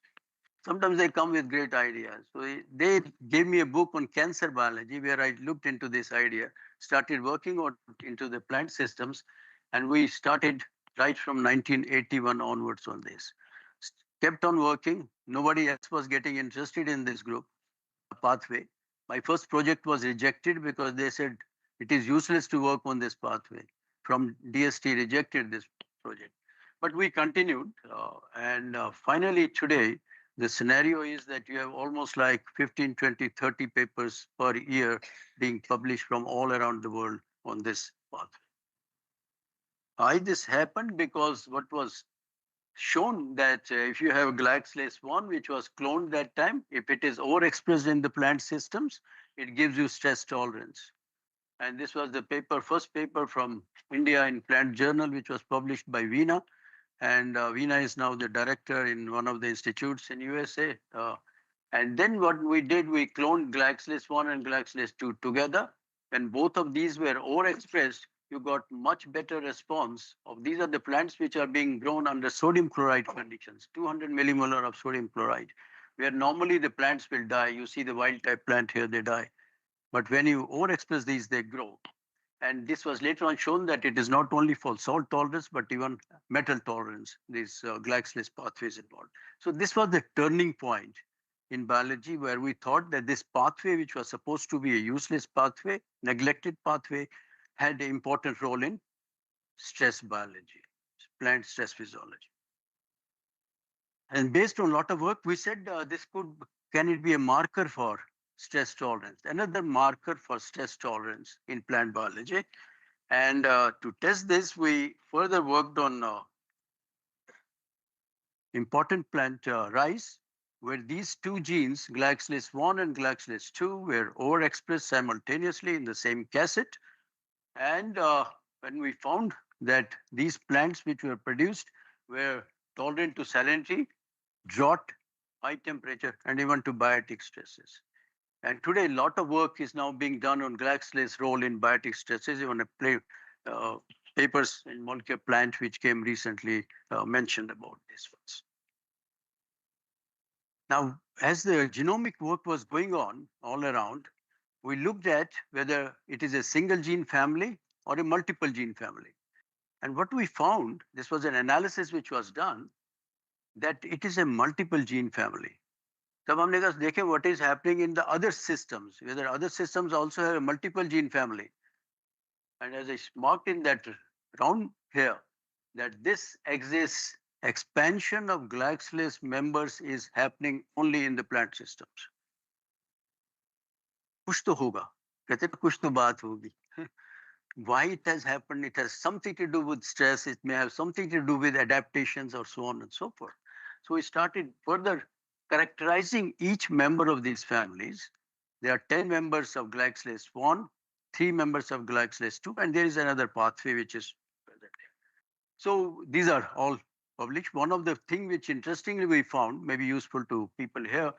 sometimes they come with great ideas. So they gave me a book on cancer biology where I looked into this idea, started working on into the plant systems, and we started right from 1981 onwards on this. Kept on working. Nobody else was getting interested in this group pathway. My first project was rejected because they said it is useless to work on this pathway. From DST rejected this project. But we continued, and finally today, the scenario is that you have almost like 15, 20, 30 papers per year being published from all around the world on this pathway. Why this happened? Because what was shown that if you have glycosyl-1, which was cloned that time, if it is overexpressed in the plant systems, it gives you stress tolerance. And this was the paper, first paper from India in Plant Journal, which was published by Veena. And Veena is now the director in one of the institutes in USA. And then what we did, we cloned glycosyl-1 and glycosyl-2 together. When both of these were overexpressed, you got much better response of these are the plants which are being grown under sodium chloride conditions, 200 millimolar of sodium chloride, where normally the plants will die. You see the wild type plant here, they die. But when you overexpress these, they grow. And this was later on shown that it is not only for salt tolerance, but even metal tolerance, these glycosyl pathways involved. So this was the turning point in biology where we thought that this pathway, which was supposed to be a useless pathway, neglected pathway, had an important role in stress biology, plant stress physiology. And based on a lot of work, we said can it be a marker for stress tolerance? Another marker for stress tolerance in plant biology. And to test this, we further worked on important plant rice, where these two genes, glycosyl-1 and glycosyl-2, were overexpressed simultaneously in the same cassette. And when we found that these plants which were produced were tolerant to salinity, drought, high temperature, and even to biotic stresses. And today, a lot of work is now being done on glycosyl role in biotic stresses, even papers in molecular plant which came recently mentioned about this ones. Now, as the genomic work was going on all around, we looked at whether it is a single gene family or a multiple gene family. And what we found, this was an analysis which was done, that it is a multiple gene family. तब हमने कहा देखें what is happening in the other systems, whether other systems also have a multiple gene family. And as I marked in that round here, that this exists, expansion of glycosyl members is happening only in the plant systems. कुछ तो होगा, कहते हैं कुछ तो बात होगी. Why it has happened, it has something to do with stress, it may have something to do with adaptations or so on and so forth. So we started further characterizing each member of these families. There are 10 members of glycosyl-1, 3 members of glycosyl-2, and there is another pathway which is present here. So these are all published. One of the things which interestingly we found, may be useful to people here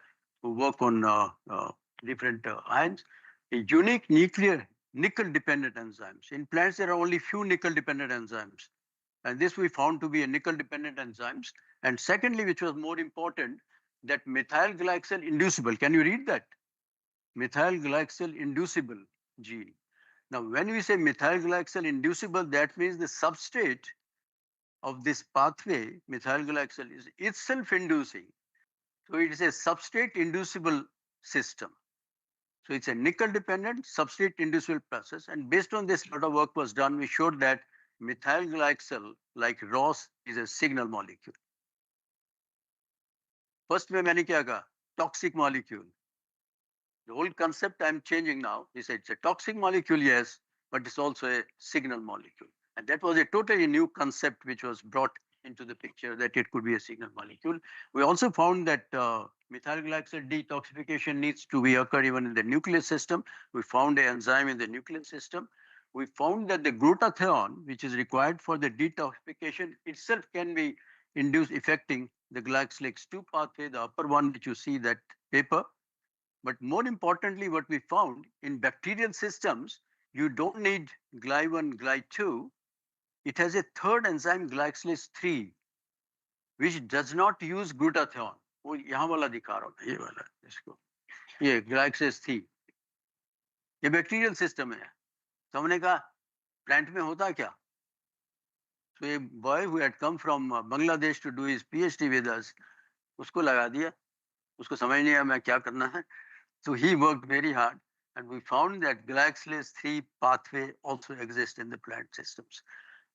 who work on different ions, a unique nickel-dependent enzymes. In plants, there are only few nickel-dependent enzymes. And this we found to be a nickel-dependent enzymes. And secondly, which was more important, that methyl glycosyl inducible. Can you read that? Methyl glycosyl inducible gene. Now, when we say methyl glycosyl inducible, that means the substrate of this pathway, methyl glycosyl, is itself inducing. So it is a substrate inducible system. So it's a nickel-dependent substrate inducible process. And based on this, a lot of work was done. We showed that methyl glycosyl, like ROS, is a signal molecule. First में मैंने क्या कहा? Toxic molecule. The whole concept I'm changing now. He said it's a toxic molecule, yes, but it's also a signal molecule. And that was a totally new concept which was brought into the picture, that it could be a signal molecule. We also found that methyl glycosyl detoxification needs to be occur even in the nucleus system. We found an enzyme in the nucleus system. We found that the glutathione, which is required for the detoxification itself, can be induced affecting the glycosyl-2 pathway, the upper one which you see that paper. But more importantly, what we found in bacterial systems, you don't need GLY1, GLY2. It has a third enzyme, glycosyl-3, which does not use glutathione. वो यहाँ वाला दिखा रहा हूँ, ये वाला इसको, ये ग्लाइक्सेस थी, ये बैक्टीरियल सिस्टम है। तो हमने कहा प्लांट में होता क्या? So a boy who had come from Bangladesh to do his PhD with us, उसको लगा दिया, उसको समझ नहीं आया मैं क्या करना है. So he worked very hard and we found that glycosylates 3 pathway also exists in the plant systems.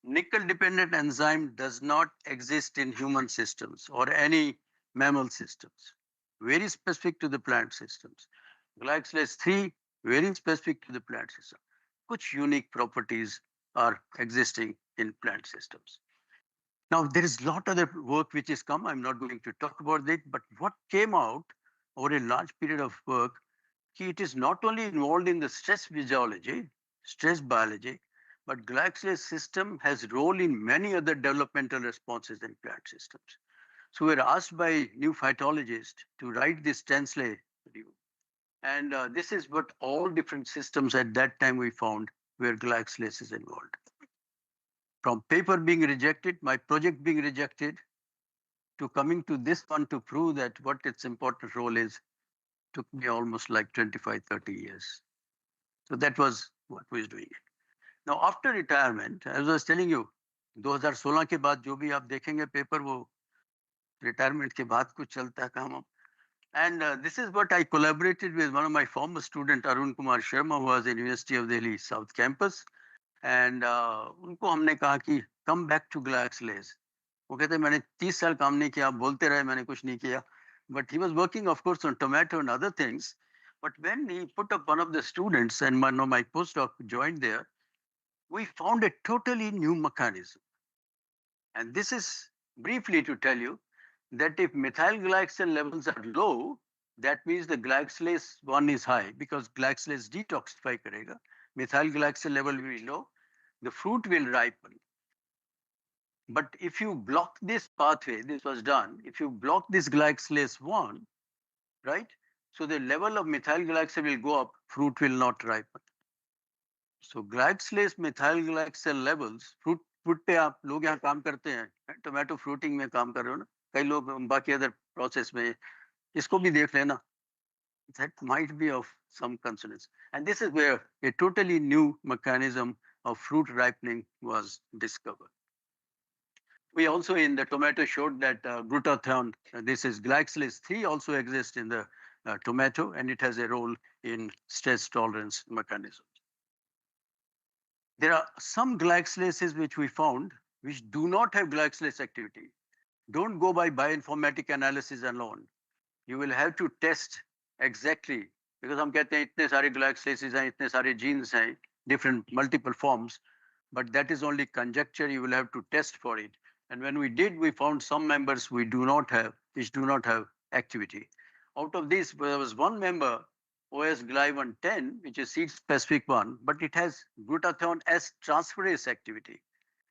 Nickel dependent enzyme does not exist in human systems or any mammal systems. Very specific to the plant systems. Glycosylates 3 very specific to the plant system. Kuch unique properties are existing in plant systems. Now, there is a lot other work which has come. I'm not going to talk about it, but what came out over a large period of work, it is not only involved in the stress physiology, stress biology, but glycosylated system has role in many other developmental responses in plant systems. So we were asked by new phytologists to write this translate review. And this is what all different systems at that time we found where glycosylates is involved. From paper being rejected, my project being rejected, to coming to this one to prove that what its important role is, took me almost like 25, 30 years. So that was what we was doing. Now after retirement, as I was telling you, 2016 के बाद जो भी आप देखेंगे paper वो retirement के बाद कुछ चलता है काम. And this is what I collaborated with one of my former student, Arun Kumar Sharma, who was in University of Delhi South Campus. And उनको हमने कहा कि come back to glycosylates. वो कहते मैंने 30 साल काम नहीं किया, आप बोलते रहे मैंने कुछ नहीं किया. But he was working of course on tomato and other things. But when he put up one of the students and my postdoc joined there, we found a totally new mechanism. And this is briefly to tell you that if methyl glycoside levels are low, that means the glycosylase 1 is high because glycosylase detoxify karega. Methyl glycoside level will be low, the fruit will ripen. But if you block this pathway, this was done, if you block this glycosylase 1, right? So the level of methyl glycoside will go up, fruit will not ripen. So glycosylase methyl glycoside levels, fruit पे आप लोग यहाँ काम करते हैं, tomato fruiting में काम कर रहे हो ना, कई लोग बाकी अदर प्रोसेस में, इसको भी देख लेना. That might be of some consonance. And this is where a totally new mechanism of fruit ripening was discovered. We also in the tomato showed that glutathione, this is glycosylase 3 also exists in the tomato and it has a role in stress tolerance mechanisms. There are some glycolases which we found which do not have glycolase activity. Don't go by bioinformatic analysis alone. You will have to test exactly because हम कहते हैं इतने सारे glycolases हैं, इतने सारे genes हैं, different multiple forms, but that is only conjecture. You will have to test for it. And when we did, we found some members which do not have activity. Out of these, there was one member, OS gly110, which is seed specific one, but it has glutathione S transferase activity,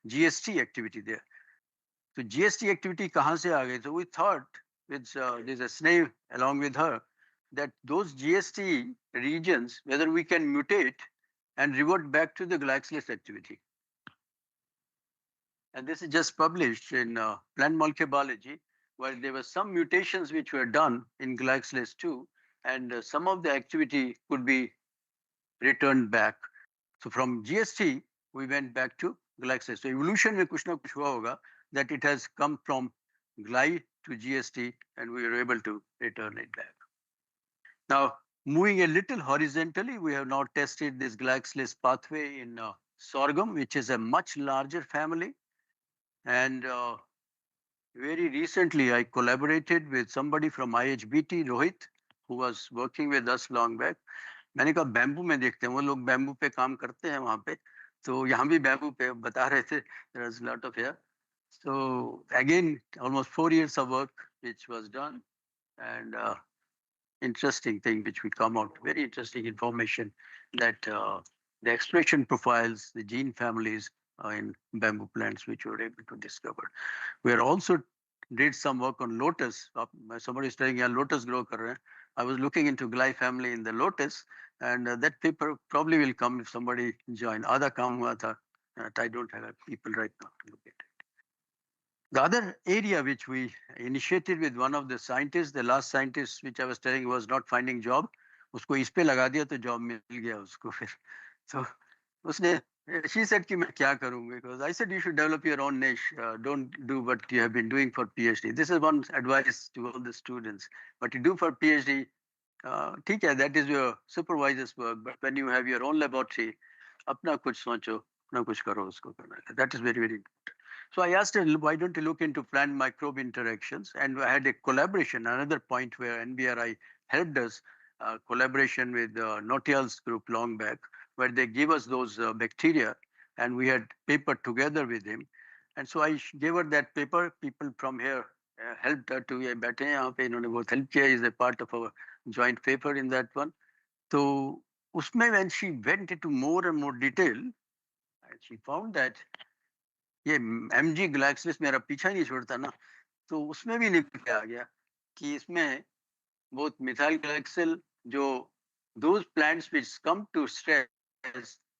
GST activity there. So GST activity kahan se aa gayi? So we thought with there's a snail along with her that those GST regions, whether we can mutate and revert back to the glycolase activity. And this is just published in Plant Molecular Biology, where there were some mutations which were done in glycolase 2, and some of the activity could be returned back. So from GST, we went back to glycolase. So evolution में कुछ ना कुछ हुआ होगा that it has come from gly to GST, and we were able to return it back. Now, moving a little horizontally, we have now tested this glycolase pathway in sorghum, which is a much larger family. And very recently, I collaborated with somebody from IHBT, Rohit, who was working with us long back. मैंने कहा bamboo में देखते हैं, वो लोग bamboo पे काम करते हैं वहाँ पे, तो यहाँ भी बैम्बू पे बता रहे थे, there was a lot of here. So again, almost 4 years of work which was done, and interesting thing which will come out, very interesting information that the expression profiles, the gene families in bamboo plants which we were able to discover. We are also did some work on lotus. Somebody is telling, yeah, lotus grow kar rahe hain. I was looking into gly family in the lotus, and that paper probably will come if somebody join. Aadha kaam hua tha, I don't have people right now to look at it. The other area which we initiated with one of the scientists, the last scientist which I was telling was not finding job, उसको इस पे लगा दिया तो job मिल गया उसको फिर. So उसने, she said कि मैं क्या करूँ, because I said you should develop your own niche. Don't do what you have been doing for PhD. This is one advice to all the students. But you do for PhD, ठीक है, that is your supervisor's work. But when you have your own laboratory, अपना कुछ सोचो, अपना कुछ करो उसको करना है. That is very, very important. So I asked her, why don't you look into plant microbe interactions? And I had a collaboration, another point where NBRI helped us, collaboration with Notial's group long back, where they give us those bacteria, and we had paper together with him. And so I gave her that paper. People from here helped her to बैठे हैं यहाँ पे, इन्होंने बहुत help किया, is a part of our joint paper in that one. So उसमें when she went into more and more detail, and she found that ये MG Glaxis मेरा पीछा नहीं छोड़ता ना, तो उसमें भी लिख के आ गया कि इसमें both methyl glycol, जो those plants which come to stress,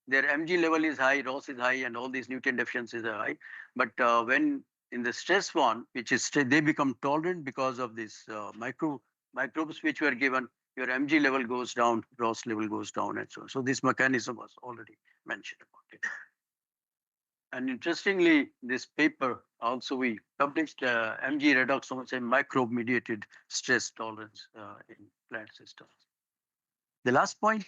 their Mg level is high, ROS is high, and all these nutrient deficiencies are high. But when in the stress one, which is they become tolerant because of these microbes which were given, your Mg level goes down, ROS level goes down, and so on. So this mechanism was already mentioned about it. And interestingly, this paper also we published Mg redox on say microbe-mediated stress tolerance in plant systems. The last point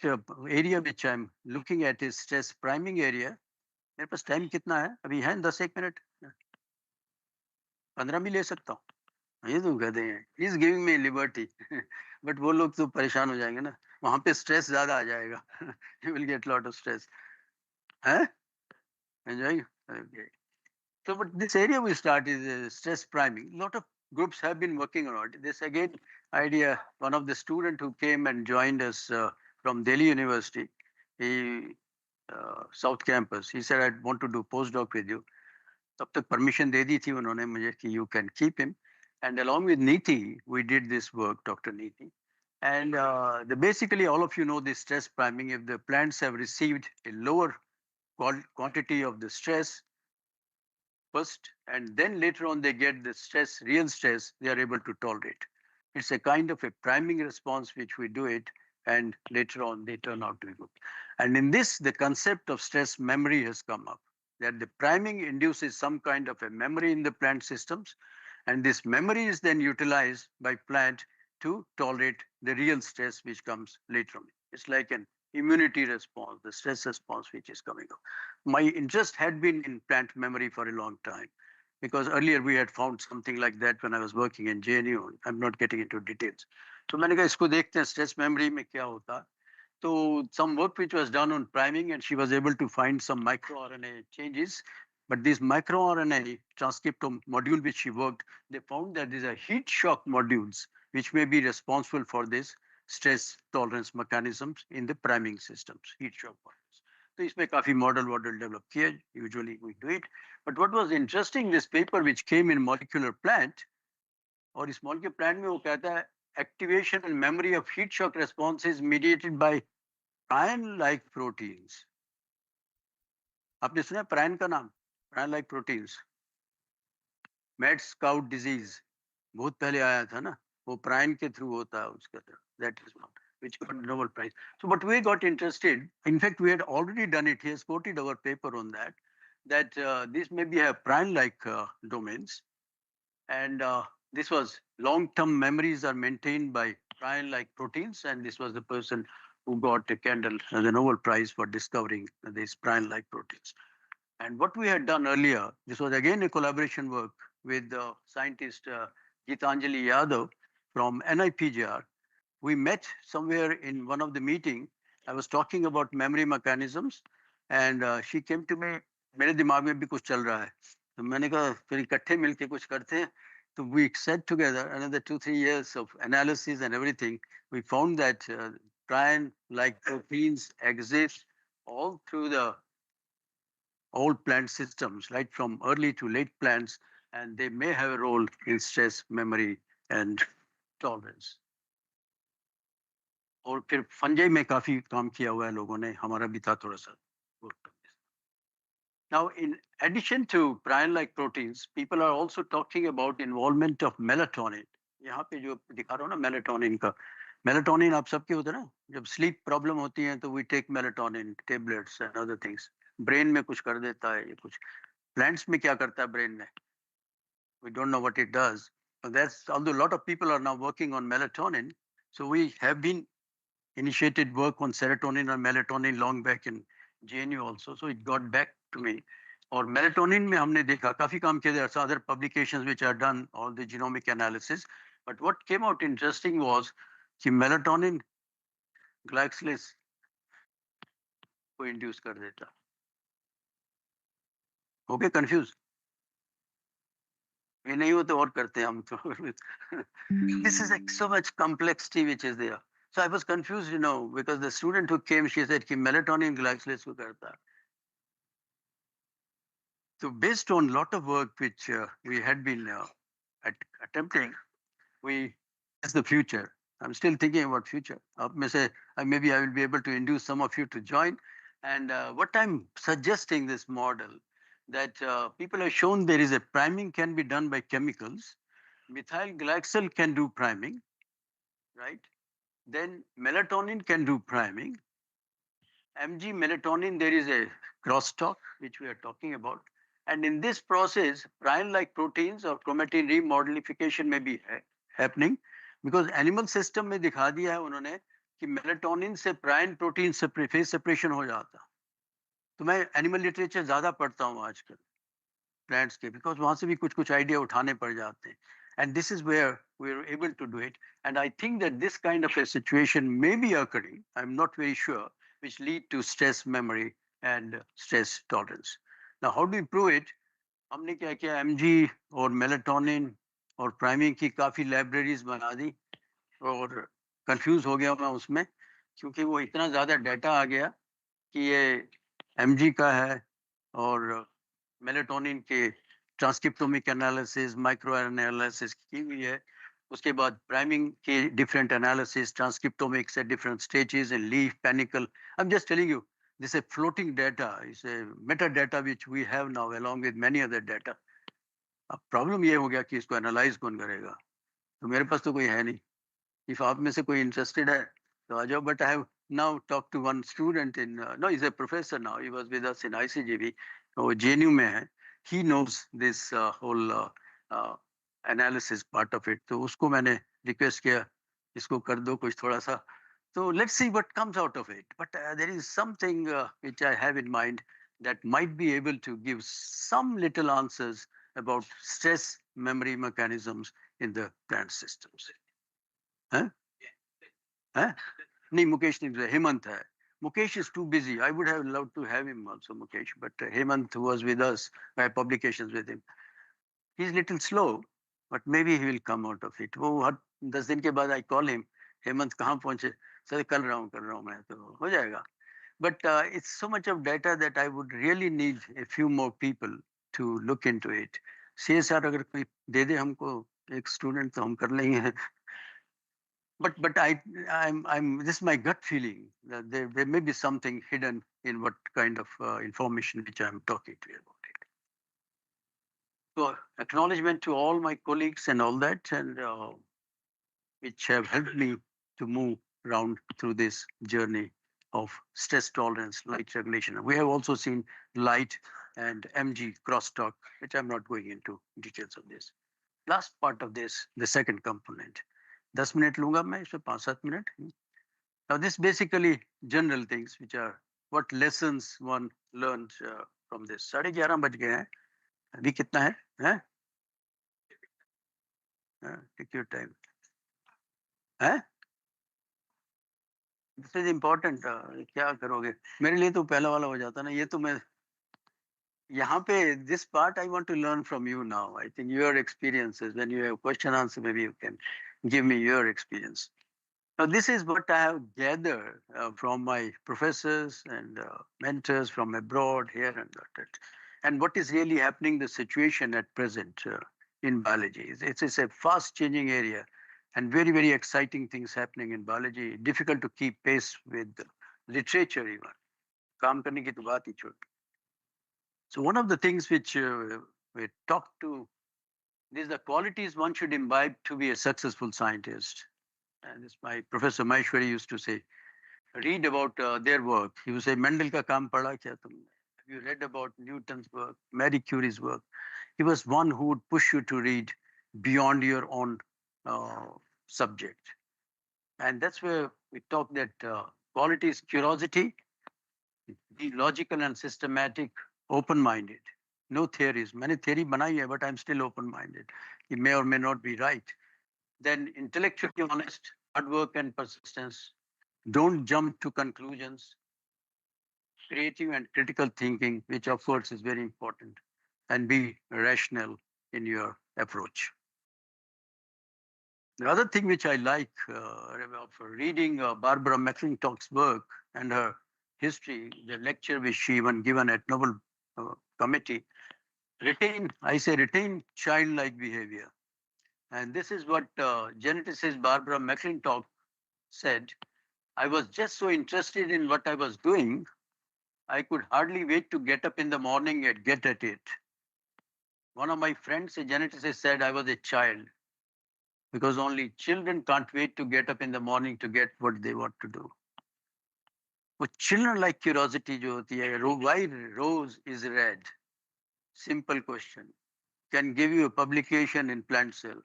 area which I'm looking at is stress priming area. मेरे पास time कितना है? अभी है 10-1 minute, 15 भी ले सकता हूँ. ये तो कहते हैं He's giving me liberty, but वो लोग तो परेशान हो जाएंगे ना. वहाँ पे stress ज़्यादा आ जाएगा. You will get lot of stress. हैं? Enjoy? Okay. So, but this area we start is stress priming. A lot of groups have been working on it. This again idea, one of the student who came and joined us from Delhi University, he South Campus, he said, I want to do postdoc with you. तब तक permission दे दी थी उन्होंने मुझे कि you can keep him. And along with Neeti, we did this work, Dr. Neeti. And basically all of you know this stress priming. If the plants have received a lower quantity of the stress first, and then later on they get the stress, real stress, they are able to tolerate. It's a kind of a priming response which we do it, and later on they turn out to be good. And in this, the concept of stress memory has come up, that the priming induces some kind of a memory in the plant systems, and this memory is then utilized by plant to tolerate the real stress which comes later on. It's like an immunity response, the stress response which is coming up. My interest had been in plant memory for a long time, because earlier we had found something like that when I was working in JNU. I'm not getting into details. So मैंने कहा इसको देखते हैं stress memory में क्या होता. So some work which was done on priming, and she was able to find some microRNA changes. But these microRNA transcriptome module which she worked, they found that these are heat shock modules which may be responsible for this stress tolerance mechanisms in the priming systems, heat shock modules. So इसमें काफी model develop किया. Usually we do it. But what was interesting, this paper which came in molecular plant, और इस molecular plant में वो कहता है activation and memory of heat shock response is mediated by prion-like proteins. आपने सुना prion का नाम? Prion-like proteins. Mad Scout disease बहुत पहले आया था ना, वो prion के through होता है उसका. That is one which got Nobel Prize. So, but we got interested. In fact, we had already done it. He has quoted our paper on that. That this maybe have prion-like domains, and this was long-term memories are maintained by prion-like proteins, and this was the person who got a candle the Nobel Prize for discovering these prion-like proteins. And what we had done earlier, this was again a collaboration work with the scientist Gitanjali Yadav from NIPGR. We met somewhere in one of the meeting. I was talking about memory mechanisms, and she came to me. मेरे दिमाग में भी कुछ चल रहा है, तो मैंने कहा फिर इकट्ठे मिलके कुछ करते हैं. So we sat together another 2-3 years of analysis and everything. We found that prion-like proteins exist all through the all plant systems, right from early to late plants, and they may have a role in stress, memory, and tolerance. और फिर fungi में काफी काम किया हुआ है लोगों ने, हमारा भी था थोड़ा सा. Now, in addition to prion-like proteins, people are also talking about involvement of melatonin. यहाँ पे जो दिखा रहा हूँ ना melatonin का, melatonin आप सबके होता है ना, जब sleep problem होती है तो we take melatonin tablets and other things. Brain में कुछ कर देता है, ये कुछ plants में क्या करता है brain में? We don't know what it does. But that's, although a lot of people are now working on melatonin, so we have been initiated work on serotonin and melatonin long back in JNU also, so it got back to me. और melatonin में हमने देखा काफी काम किया, there are other publications which are done all the genomic analysis, but what came out interesting was कि melatonin glycolase को induce कर देता. Okay, confused? ये नहीं हो तो और करते हैं हम तो. This is like so much complexity which is there. So I was confused, because the student who came, she said कि melatonin glycolase को करता. So based on a lot of work which we had been attempting, that's the future. I'm still thinking about future. Maybe I will be able to induce some of you to join. And what I'm suggesting this model, that people have shown there is a priming can be done by chemicals. Methyl glycol can do priming, right? Then melatonin can do priming. Mg melatonin, there is a crosstalk, which we are talking about. And in this process, prion-like proteins or chromatin remodelification may be happening, because animal system में दिखा दिया है उन्होंने कि melatonin से prion protein से phase separation हो जाता. तो मैं animal literature ज़्यादा पढ़ता हूँ आजकल plants के, because वहाँ से भी कुछ idea उठाने पड़ जाते हैं. And this is where we are able to do it. And I think that this kind of a situation may be occurring, I'm not very sure, which lead to stress memory and stress tolerance. Now, how do we prove it? हमने क्या किया, MG और melatonin और priming की काफी libraries बना दी, और confuse हो गया मैं उसमें, क्योंकि वो इतना ज़्यादा data आ गया कि ये MG का है और melatonin के transcriptomic analysis, microanalysis की हुई है. उसके बाद priming के different analysis, transcriptomics at different stages in leaf, panicle. I'm just telling you, this is a floating data, it's a metadata which we have now along with many other data. अब problem ये हो गया कि इसको analyze कौन करेगा? तो मेरे पास तो कोई है नहीं. If आप में से कोई interested है तो आ जाओ. But I have now talked to one student no, he's a professor now. He was with us in ICGB. वो JNU में है. He knows this whole analysis part of it. तो उसको मैंने request किया, इसको कर दो कुछ थोड़ा सा. So let's see what comes out of it. But there is something which I have in mind that might be able to give some little answers about stress memory mechanisms in the plant systems. Huh? Huh? नहीं, Mukesh नहीं, Hemant है. Mukesh is too busy. I would have loved to have him also, Mukesh, but Hemant was with us, I have publications with him. He's a little slow, but maybe he will come out of it. वो हर 10 दिन के बाद I call him, Hemant कहाँ पहुँचे? Sir कर रहा हूँ मैं, तो हो जाएगा. But it's so much of data that I would really need a few more people to look into it. CSR अगर कोई दे दे हमको एक student तो हम कर लेंगे. But this is my gut feeling that there may be something hidden in what kind of information which I'm talking to you about it. So acknowledgement to all my colleagues and all that, and which have helped me to move around through this journey of stress tolerance, light regulation. We have also seen light and MG crosstalk, which I'm not going into details of this. Last part of this, the second component. 10 minute लूंगा मैं इसमें 5-7 minute. Now this basically general things which are what lessons one learned from this. 11:30 बज गए हैं. अभी कितना है? हैं? Take your time. हैं? This is important. क्या करोगे? मेरे लिए तो पहला वाला हो जाता ना. ये तो मैं यहाँ पे this part I want to learn from you now. I think your experiences, when you have question answer, maybe you can give me your experience. Now this is what I have gathered from my professors and mentors from abroad here and that. And what is really happening, the situation at present in biology. It's a fast changing area and very, very exciting things happening in biology. Difficult to keep pace with literature even. काम करने की तो बात ही छोड़. So one of the things which we talked to, these are the qualities one should imbibe to be a successful scientist. And this my Professor Maheshwari used to say, read about their work. He would say, Mendel ka kaam padha kya tumne? Have you read about Newton's work, Marie Curie's work? He was one who would push you to read beyond your own subject. And that's where we talk that quality is curiosity, be logical and systematic, open-minded. No theories. Many theory banai hai, but I'm still open-minded. It may or may not be right. Then intellectually honest, hard work and persistence. Don't jump to conclusions. Creative and critical thinking, which of course is very important, and be rational in your approach. The other thing which I like for reading Barbara McClintock's work and her history, the lecture which she even given at Nobel Committee, retain childlike behavior. And this is what geneticist Barbara McClintock said. I was just so interested in what I was doing, I could hardly wait to get up in the morning and get at it. One of my friends, a geneticist, said I was a child because only children can't wait to get up in the morning to get what they want to do. But children like curiosity jo hoti hai, why rose is red? Simple question. Can give you a publication in Plant Cell.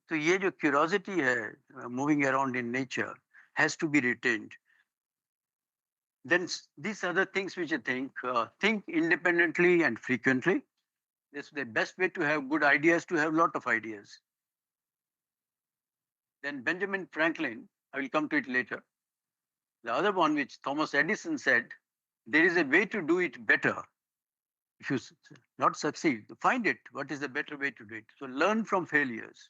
So ये जो curiosity है, moving around in nature, has to be retained. Then these other things which I think independently and frequently. This is the best way to have good ideas, to have a lot of ideas. Then Benjamin Franklin, I will come to it later. The other one which Thomas Edison said, there is a way to do it better. If you not succeed, find it. What is the better way to do it? So learn from failures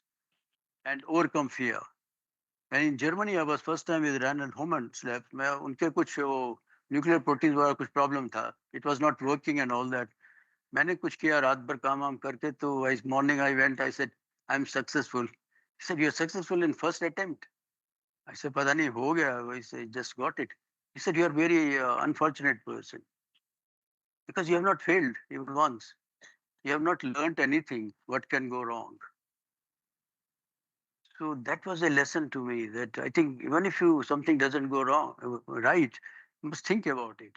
and overcome fear. And in Germany, I was first time with Rand and Homan's lab. उनके कुछ वो nuclear proteins वाला कुछ problem था. It was not working and all that. मैंने कुछ किया रात भर काम वाम करके तो morning I went, I said, I'm successful. He said, you're successful in first attempt. I said, पता नहीं हो गया. I said, just got it. He said, you're a very unfortunate person because you have not failed even once. You have not learned anything. What can go wrong? So that was a lesson to me that I think even if something doesn't go wrong, right, you must think about it.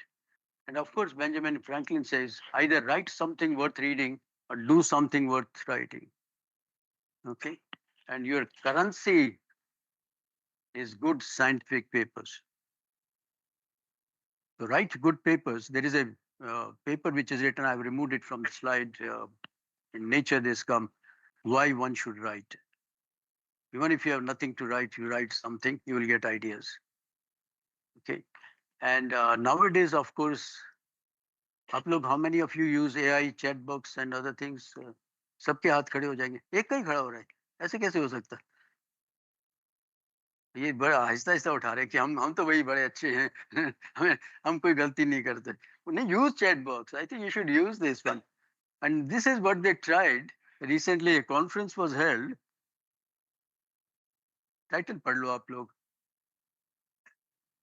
And of course, Benjamin Franklin says, either write something worth reading or do something worth writing. Okay? And your currency is good scientific papers. To write good papers, there is a paper which is written, I've removed it from the slide. In Nature, this come, why one should write. Even if you have nothing to write, you write something, you will get ideas. Okay? And nowadays, of course, how many of you use AI, chat box and other things? सबके हाथ खड़े हो जाएंगे. एक का ही खड़ा हो रहा है. ऐसे कैसे हो सकता? ये बड़ा आहिस्ता आहिस्ता उठा रहे कि हम तो वही बड़े अच्छे हैं. हम कोई गलती नहीं करते. उन्हें use chat box. I think you should use this one. And this is what they tried. Recently, a conference was held. Title पढ़ लो आप लोग.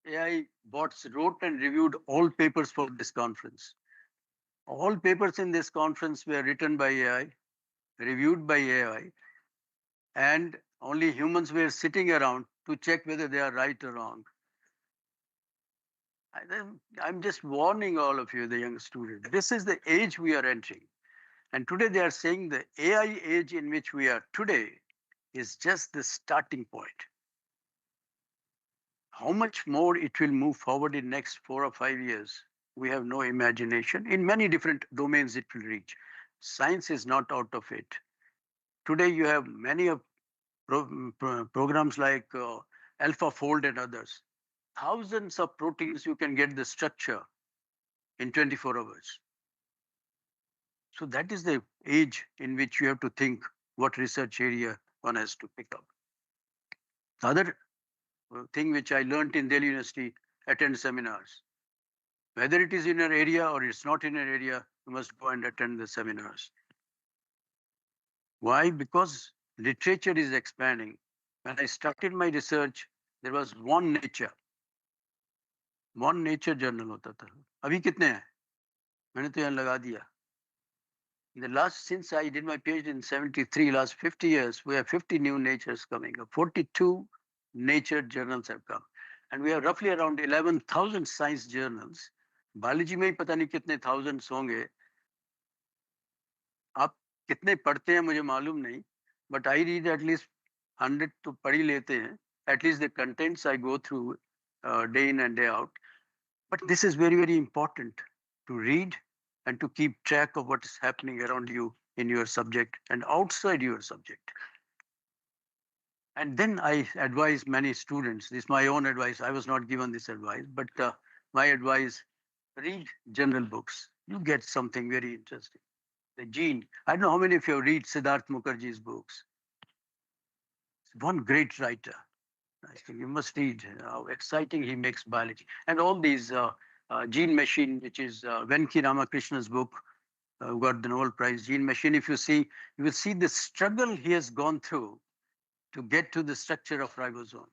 AI bots wrote and reviewed all papers for this conference. All papers in this conference were written by AI, reviewed by AI, and only humans were sitting around to check whether they are right or wrong. I'm just warning all of you, the young students. This is the age we are entering. And today they are saying the AI age in which we are today is just the starting point. How much more it will move forward in next 4 or 5 years, we have no imagination. In many different domains it will reach. Science is not out of it. Today you have many of programs like AlphaFold and others. Thousands of proteins you can get the structure in 24 hours. So that is the age in which you have to think what research area one has to pick up. The other thing which I learned in Delhi University, attend seminars. Whether it is in an area or it's not in an area, you must go and attend the seminars. Why? Because literature is expanding. When I started my research, there was one Nature. One nature journal होता था. अभी कितने हैं? मैंने तो यहाँ लगा दिया. The last, since I did my PhD in 73, last 50 years, we have 50 new natures coming up. 42 nature journals have come. And we have roughly around 11,000 science journals. Biology में ही पता नहीं कितने thousands होंगे. आप कितने पढ़ते हैं मुझे मालूम नहीं. But I read at least 100 तो पढ़ ही लेते हैं. At least the contents I go through day in and day out. But this is very, very important to read and to keep track of what is happening around you in your subject and outside your subject. And then I advise many students, this is my own advice, I was not given this advice, but my advice, read general books. You get something very interesting. The gene, I don't know how many of you read Siddharth Mukherjee's books. One great writer. I think you must read how exciting he makes biology. And all these Gene Machine, which is Venki Ramakrishna's book, who got the Nobel Prize, Gene Machine. If you see, you will see the struggle he has gone through to get to the structure of ribosome.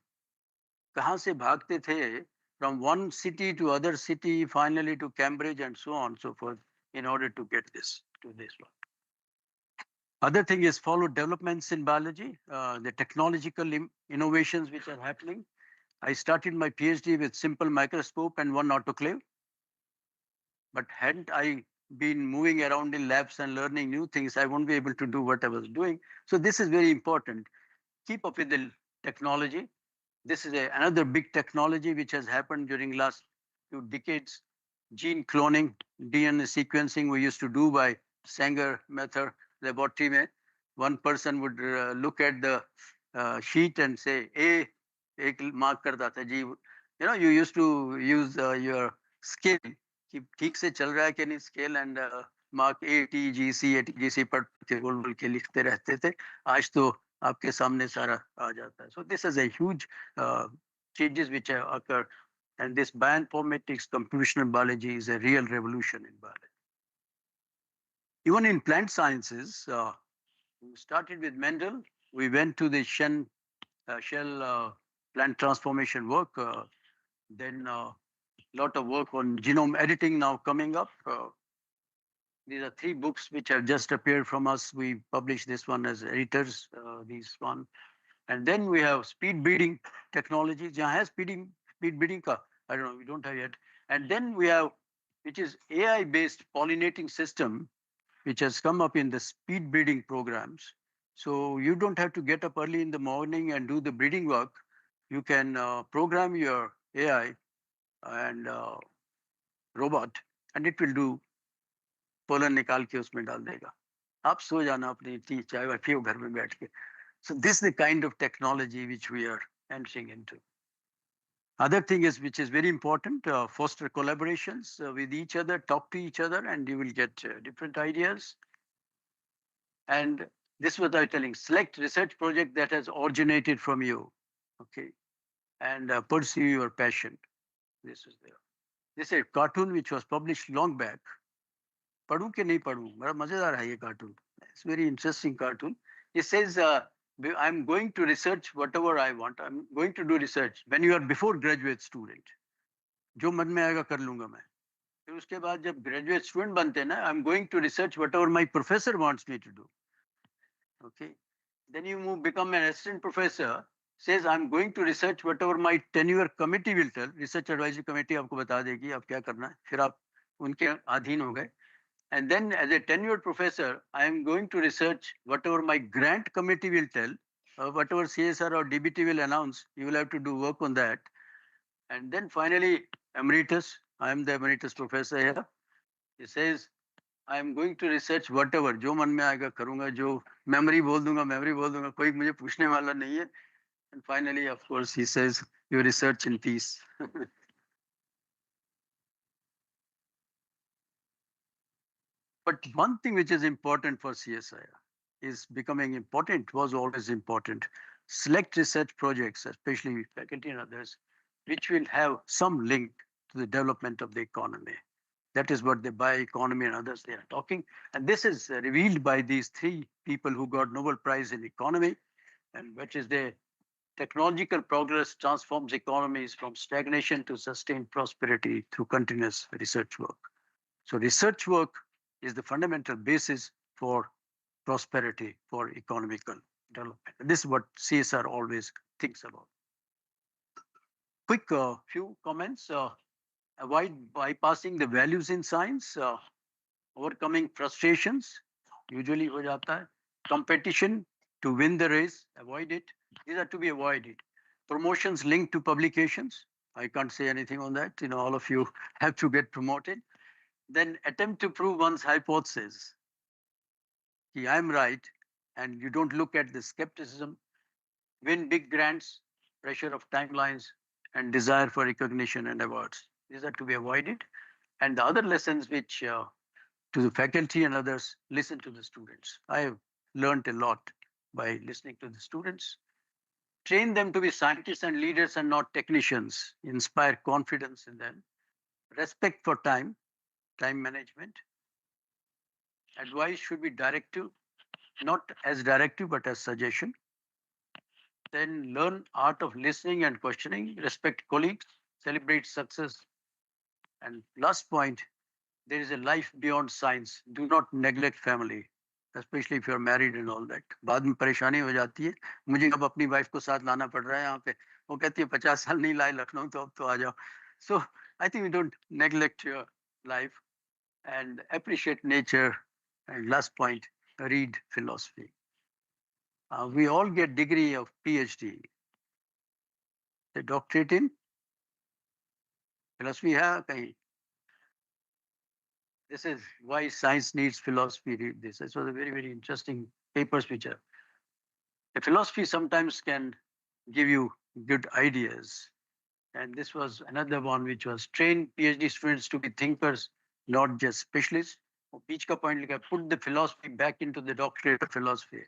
कहाँ से भागते थे from one city to other city, finally to Cambridge and so on and so forth, in order to get this to this one. Other thing is follow developments in biology, the technological innovations which are happening. I started my PhD with simple microscope and one autoclave. But hadn't I been moving around in labs and learning new things, I won't be able to do what I was doing. So this is very important. Keep up with the technology. This is another big technology which has happened during last 2 decades. Gene cloning, DNA sequencing we used to do by Sanger method laboratory में. One person would look at the sheet and say, A, एक mark करता था जी. You know, you used to use your scale कि ठीक से चल रहा है कि नहीं scale and mark ATGC, ATGC पर बोल के लिखते रहते थे. आज तो आपके सामने सारा आ जाता है. So this is a huge changes which have occurred. And this bioinformatics, computational biology is a real revolution in biology. Even in plant sciences, we started with Mendel. We went to the shell plant transformation work. Then a lot of work on genome editing now coming up. These are 3 books which have just appeared from us. We published this one as editors, these one. And then we have speed breeding technology. Jahan hai speed breeding ka? I don't know, we don't have yet. And then we have, which is AI-based pollinating system, which has come up in the speed breeding programs. So you don't have to get up early in the morning and do the breeding work. You can program your AI and robot, and it will do pollen निकाल के उसमें डाल देगा. आप सो जाना अपनी T चाय वा पियो घर में बैठ के. So this is the kind of technology which we are entering into. Other thing is, which is very important, foster collaborations with each other, talk to each other, and you will get different ideas. And this is what I'm telling, select research project that has originated from you, okay? And pursue your passion. This is there. This is a cartoon which was published long back. पढ़ूं कि नहीं पढ़ूं? बड़ा मजेदार है ये cartoon. It's very interesting cartoon. It says, I'm going to research whatever I want. I'm going to do research. When you are before graduate student, जो मन में आएगा कर लूंगा मैं. फिर उसके बाद जब graduate student बनते हैं ना, I'm going to research whatever my professor wants me to do. Okay. Then you become an assistant professor, says I'm going to research whatever my tenure committee will tell. Research advisory committee आपको बता देगी आप क्या करना है. फिर आप उनके अधीन हो गए. And then as a tenured professor, I am going to research whatever my grant committee will tell, whatever CSR or DBT will announce, you will have to do work on that. And then finally, emeritus, I am the emeritus professor here. He says, I am going to research whatever, जो मन में आएगा करूँगा, जो memory बोल दूँगा, कोई मुझे पूछने वाला नहीं है. And finally, of course, he says, you research in peace. But one thing which is important for CSIR is becoming important, was always important. Select research projects, especially faculty and others, which will have some link to the development of the economy. That is what the bioeconomy and others they are talking. And this is revealed by these 3 people who got Nobel Prize in economy, and which is the Technological progress transforms economies from stagnation to sustained prosperity through continuous research work. So research work is the fundamental basis for prosperity, for economical development. This is what CSR always thinks about. Quick few comments. Avoid bypassing the values in science. Overcoming frustrations, usually ho jata hai. Competition to win the race, avoid it. These are to be avoided. Promotions linked to publications. I can't say anything on that. You know, all of you have to get promoted. Then attempt to prove one's hypothesis. I'm right, and you don't look at the skepticism. Win big grants, pressure of timelines, and desire for recognition and awards. These are to be avoided. And the other lessons which to the faculty and others, listen to the students. I have learned a lot by listening to the students. Train them to be scientists and leaders and not technicians. Inspire confidence in them. Respect for time management. Advice should be directive, not as directive, but as suggestion. Then learn art of listening and questioning. Respect colleagues. Celebrate success. And last point, there is a life beyond science. Do not neglect family, especially if you're married and all that. बाद में परेशानी हो जाती है. मुझे अब अपनी wife को साथ लाना पड़ रहा है यहाँ पे. वो कहती है 50 साल नहीं लाए लखनऊ तो अब तो आ जाओ. So I think we don't neglect your life and appreciate nature. And last point, read philosophy. We all get degree of PhD. The doctorate in philosophy है कहीं. This is why science needs philosophy. Read this. This was a very, very interesting papers which are. The philosophy sometimes can give you good ideas. And this was another one which was train PhD students to be thinkers, not just specialists. Beach ka point like put the philosophy back into the doctorate of philosophy.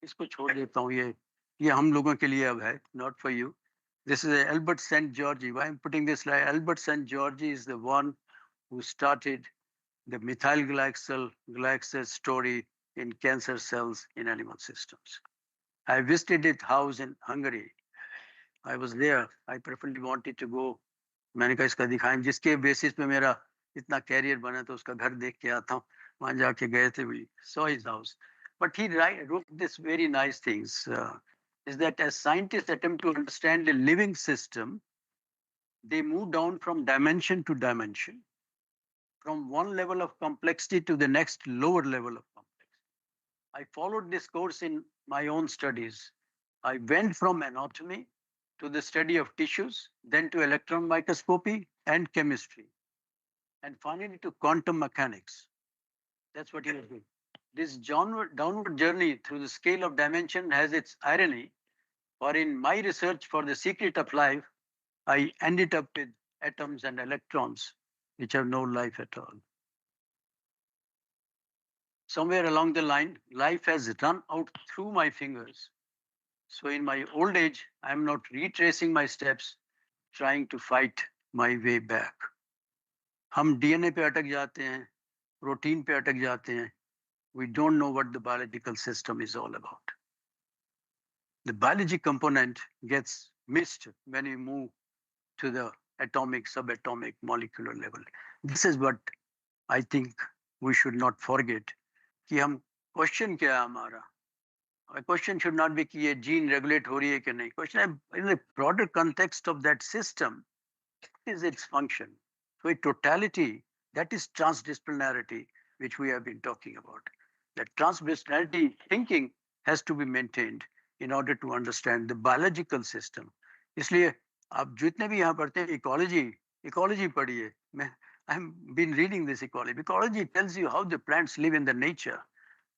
इसको छोड़ देता हूँ ये हम लोगों के लिए अब है, not for you. This is Albert St. George. Why I'm putting this slide? Albert St. George is the one who started the methyl glycol story in cancer cells in animal systems. I visited his house in Hungary. I was there. I preferably wanted to go. मैंने कहा इसका दिखाएं जिसके basis पे मेरा इतना career बना तो उसका घर देख के आता हूँ. वहां जाके गए थे. We saw his house. But he wrote this very nice things. Is that as scientists attempt to understand a living system, they move down from dimension to dimension, from one level of complexity to the next lower level of complexity. I followed this course in my own studies. I went from anatomy to the study of tissues, then to electron microscopy and chemistry, and finally to quantum mechanics. That's what he was doing. This downward journey through the scale of dimension has its irony. Or in my research for the secret of life, I ended up with atoms and electrons, which have no life at all. Somewhere along the line, life has run out through my fingers. So in my old age, I'm not retracing my steps, trying to fight my way back. हम DNA पे अटक जाते हैं, protein पे अटक जाते हैं. We don't know what the biological system is all about. The biology component gets missed when we move to the atomic, subatomic, molecular level. This is what I think we should not forget. कि हम question क्या है हमारा? A question should not be कि ये gene regulate हो रही है कि नहीं. Question है in the broader context of that system, what is its function? So in totality, that is transdisciplinarity, which we have been talking about. That transdisciplinarity thinking has to be maintained in order to understand the biological system. इसलिए आप जितने भी यहाँ पढ़ते हैं ecology पढ़िए. I've been reading this ecology. Ecology tells you how the plants live in the nature,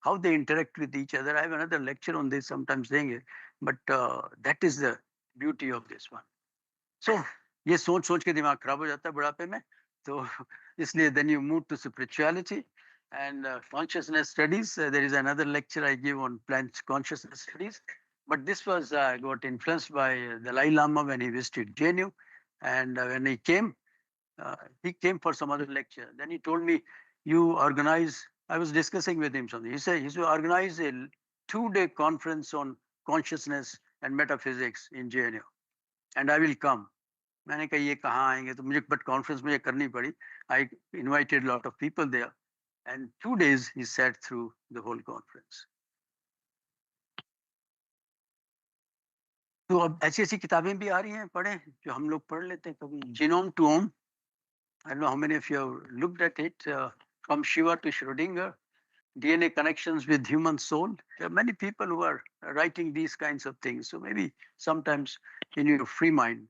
how they interact with each other. I have another lecture on this sometimes देंगे, but that is the beauty of this one. So ये सोच के दिमाग खराब हो जाता है बुढ़ापे में. तो इसलिए then you move to spirituality and consciousness studies. There is another lecture I give on plant consciousness studies. But this was got influenced by the Dalai Lama when he visited JNU. And when he came for some other lecture. Then he told me, you organize I was discussing with him something. He said he's to organize a 2-day conference on consciousness and metaphysics in JNU, and I will come. मैंने कहा ये कहाँ आएंगे तो मुझे but conference मुझे करनी पड़ी. I invited a lot of people there, and 2 days he sat through the whole conference. तो अब ऐसी ऐसी किताबें भी आ रही हैं, पढ़ें जो हम लोग पढ़ लेते हैं कभी. Genome to Om. I don't know how many of you have looked at it. From Shiva to Schrodinger, DNA connections with human soul. There are many people who are writing these kinds of things. So maybe sometimes in your free mind,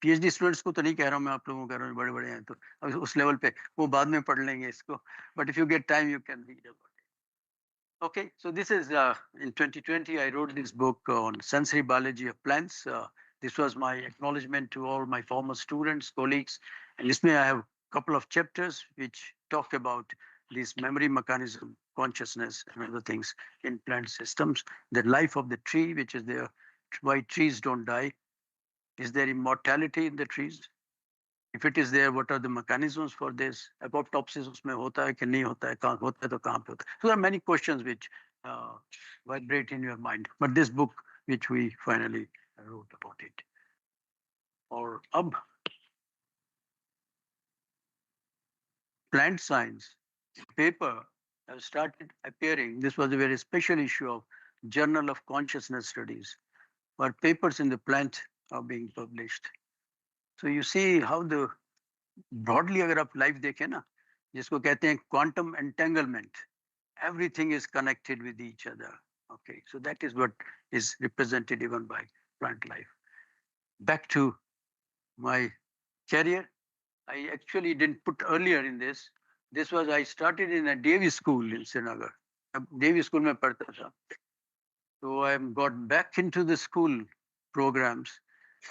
PhD students को तो नहीं कह रहा हूँ मैं, आप लोगों को कह रहा हूँ बड़े बड़े हैं तो अब उस लेवल पे वो बाद में पढ़ लेंगे इसको. But if you get time, you can read about it. Okay, so this is in 2020 I wrote this book on sensory biology of plants. This was my acknowledgement to all my former students, colleagues, and this may I have a couple of chapters which talk about this memory mechanism, consciousness, and other things in plant systems. The life of the tree, which is there, why trees don't die. Is there immortality in the trees? If it is there, what are the mechanisms for this? Apoptosis उसमें होता है कि नहीं होता है, कहाँ होता है तो कहाँ पे होता है. So there are many questions which vibrate in your mind. But this book, which we finally wrote about it. और अब plant science paper have started appearing. This was a very special issue of Journal of Consciousness Studies, where papers in the plant are being published. So you see how the broadly अगर आप life देखें ना, जिसको कहते हैं quantum entanglement, everything is connected with each other. Okay, so that is what is represented even by plant life. Back to my career, I actually didn't put earlier in this. This was, I started in a Devi school in Srinagar. Devi school में पढ़ता था. So I got back into the school programs.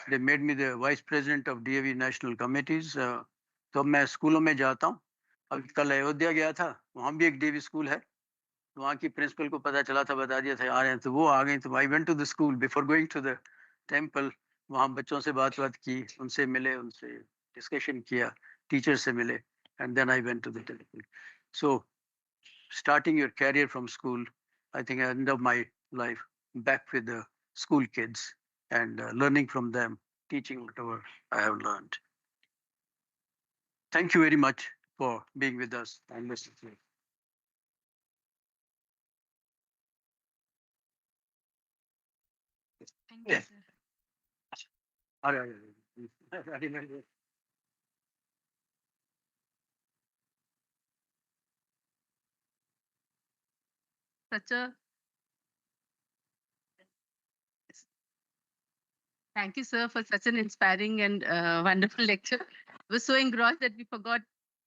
They made me the vice president of DAV national committees. तो अब मैं स्कूलों में जाता हूँ. अब कल अयोध्या गया था, वहाँ भी एक DAV स्कूल है. वहाँ की प्रिंसिपल को पता चला था, बता दिया था आ रहे हैं, तो वो आ गई. तो I went to the school before going to the temple. वहाँ बच्चों से बात की, उनसे मिले, उनसे डिस्कशन किया, टीचर से मिले, and then I went to the temple. So starting your career from school, I think I end of my life back with the school kids and learning from them, teaching whatever I have learned. Thank you very much for being with us and listening to me. Thank you, sir. Such a Thank you, sir, for such an inspiring and wonderful lecture. I was so engrossed that we forgot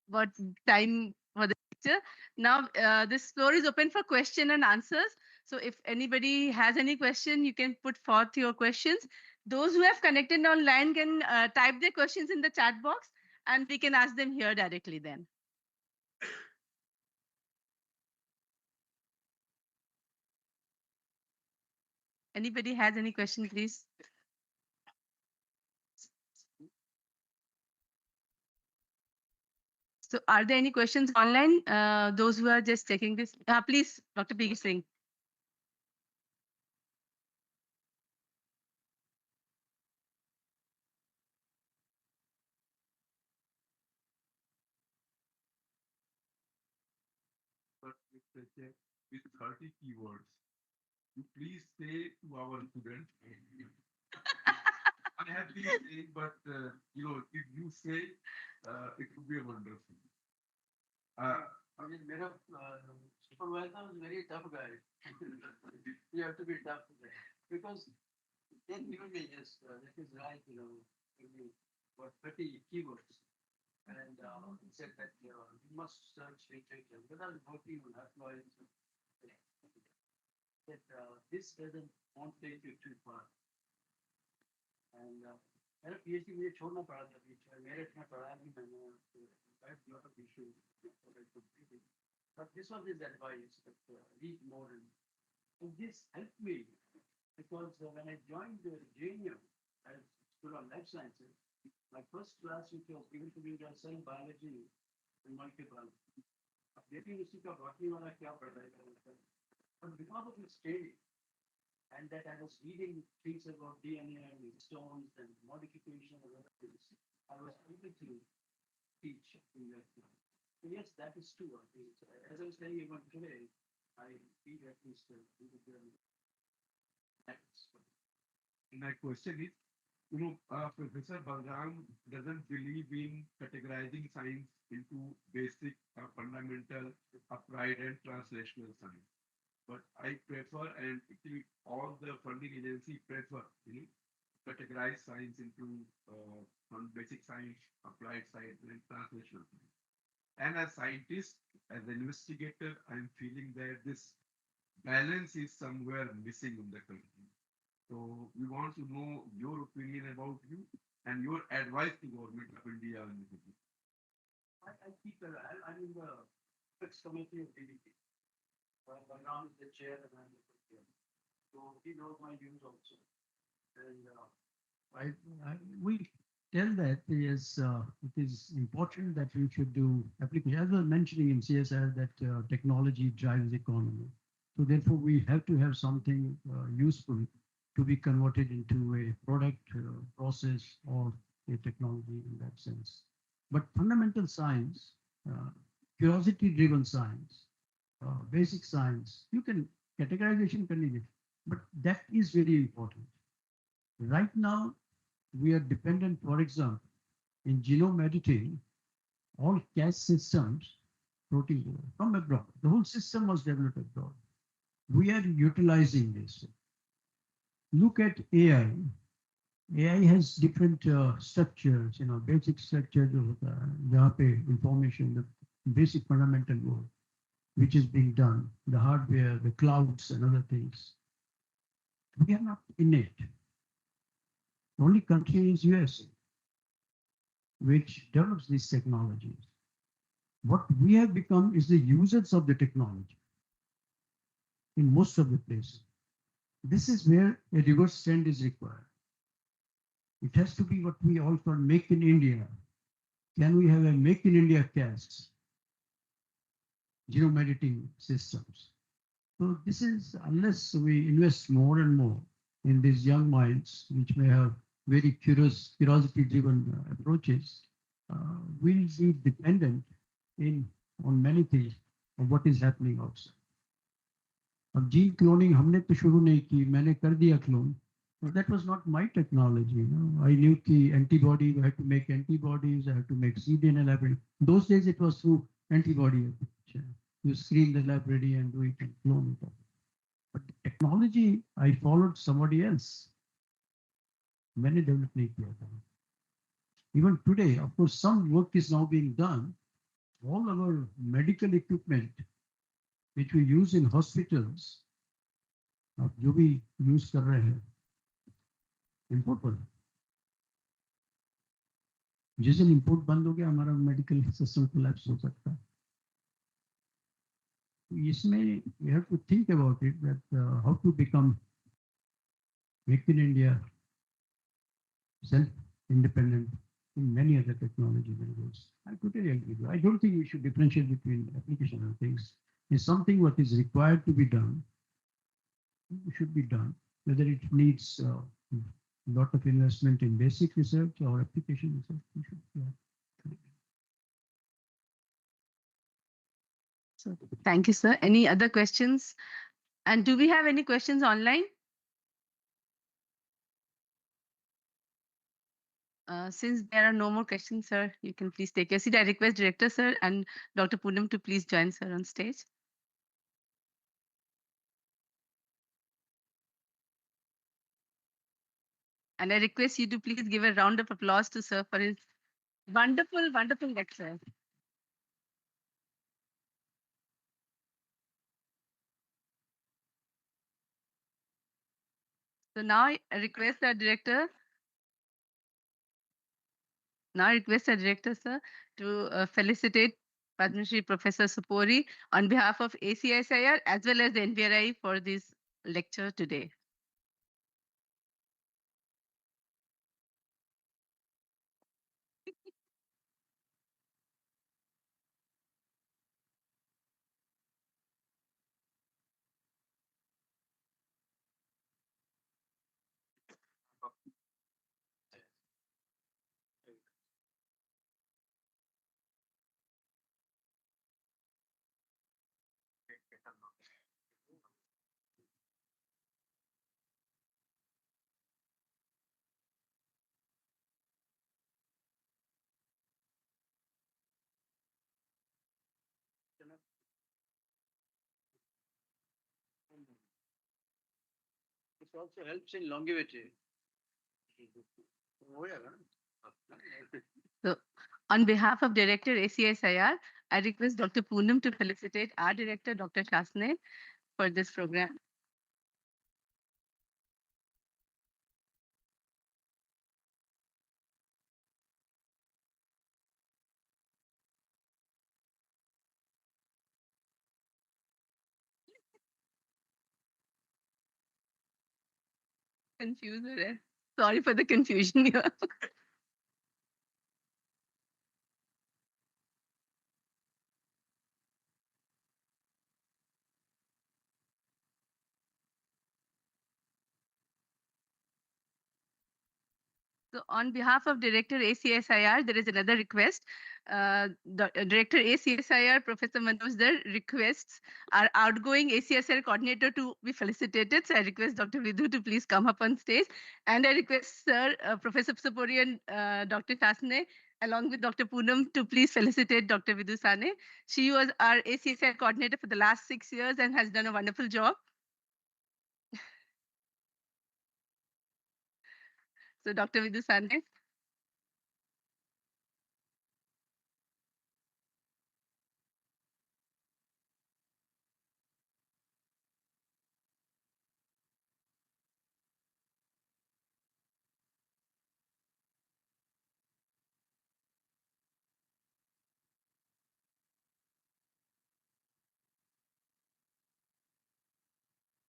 what time for the lecture. Now, this floor is open for question and answers. So if anybody has any question, you can put forth your questions. Those who have connected online can type their questions in the chat box and we can ask them here directly then. Anybody has any question, please? So are there any questions online? Those who are just checking this, please, Dr. P. Singh. With 30 keywords, please say to our students, unhappy say, but if you say, it would be wonderful. मेरा supervisor was a very tough guy. You have to be tough because then you may just that is right, maybe what 30 keywords, and he said that you must search literature without working on that lawyers. That this won't take you too far. And मेरा PhD मुझे छोड़ना पड़ा था बीच में. मेरठ में पढ़ा नहीं मैंने. I had a lot of issues. But this was his advice that read more, and this helped me because when I joined the JNU as School of Life Sciences, my first class which was given to me was cell biology and multiple. लेकिन उसी का बाकी वाला क्या पढ़ रहा है, but because of his training and that I was reading things about DNA and stones and modification and other things, I was able to teach in that field. So yes, that is true. I think. As I was telling even today, I feel at least my question is, Professor Balram doesn't believe in categorizing science into basic, fundamental, applied, and translational science. But I prefer, and actually all the funding agency prefer, categorize science into basic science, applied science, and translational science. And as scientist, as an investigator, I'm feeling that this balance is somewhere missing in the country. So we want to know your opinion about you and your advice to government of India. I keep I'm in the fixed committee of DDP. Balram is the chair and I'm the chair. So he knows my views also. And we tell that yes, it is important that we should do application. As I was mentioning in CSR that technology drives the economy. So therefore, we have to have something useful to be converted into a product, process, or a technology in that sense. But fundamental science, curiosity-driven science, basic science, you can categorization continue, but that is very important. Right now, we are dependent, for example, in genome editing, all cache systems, protein from abroad. The whole system was developed abroad. We are utilizing this. Look at AI. AI has different structures, basic structures of information, the basic fundamental work, which is being done, the hardware, the clouds, and other things. We are not in it. The only country is USA, which develops these technologies. What we have become is the users of the technology in most of the places. This is where a reverse trend is required. It has to be what we all call make in India. Can we have a make in India CAS, genome editing systems? So this is, unless we invest more and more in these young minds, which may have very curiosity-driven approaches, we'll be dependent on many things of what is happening outside. अब gene cloning हमने तो शुरू नहीं की, मैंने कर दिया clone. But that was not my technology. I knew the antibody, I had to make antibodies, I had to make cDNA library. Those days it was through antibody application. You screen the library and do it and clone it. But the technology, I followed somebody else. Many developed नहीं किया था. Even today, of course, some work is now being done. All our medical equipment, which we use in hospitals, अब जो भी use कर रहे हैं, import पर. जिस दिन import बंद हो गया, हमारा medical system collapse हो सकता है. इसमें we have to think about it, that how to become make in India, self-independent in many other technology areas. I totally agree with you. I don't think we should differentiate between application and things. It's something what is required to be done. It should be done, whether it needs a lot of investment in basic research or application research. We should, yeah. So thank you, sir. Any other questions? And do we have any questions online? Since there are no more questions, sir, you can please take your seat. I request Director, sir, and Dr. Poonam to please join, sir, on stage. And I request you to please give a round of applause to sir for his wonderful, wonderful lecture. So now I request our director. Now I request our director, sir, to felicitate Padma Shri Professor Sopory on behalf of ACSIR as well as the NVRI for this lecture today. It also helps in longevity. So, on behalf of Director ACSIR, I request Dr. Poonam to felicitate our Director, Dr. Shasne, for this program. Confused. Sorry for the confusion here. So on behalf of Director ACSIR, there is another request. Director ACSIR, Professor Manoj Dhar, requests our outgoing ACSIR coordinator to be felicitated. So I request Dr. Vidhu to please come up on stage. And I request Sir, Professor Sopory and Dr. Shasne, along with Dr. Poonam, to please felicitate Dr. Vidhu Sane. She was our ACSIR coordinator for the last 6 years and has done a wonderful job. So Dr. Vidhu Sane.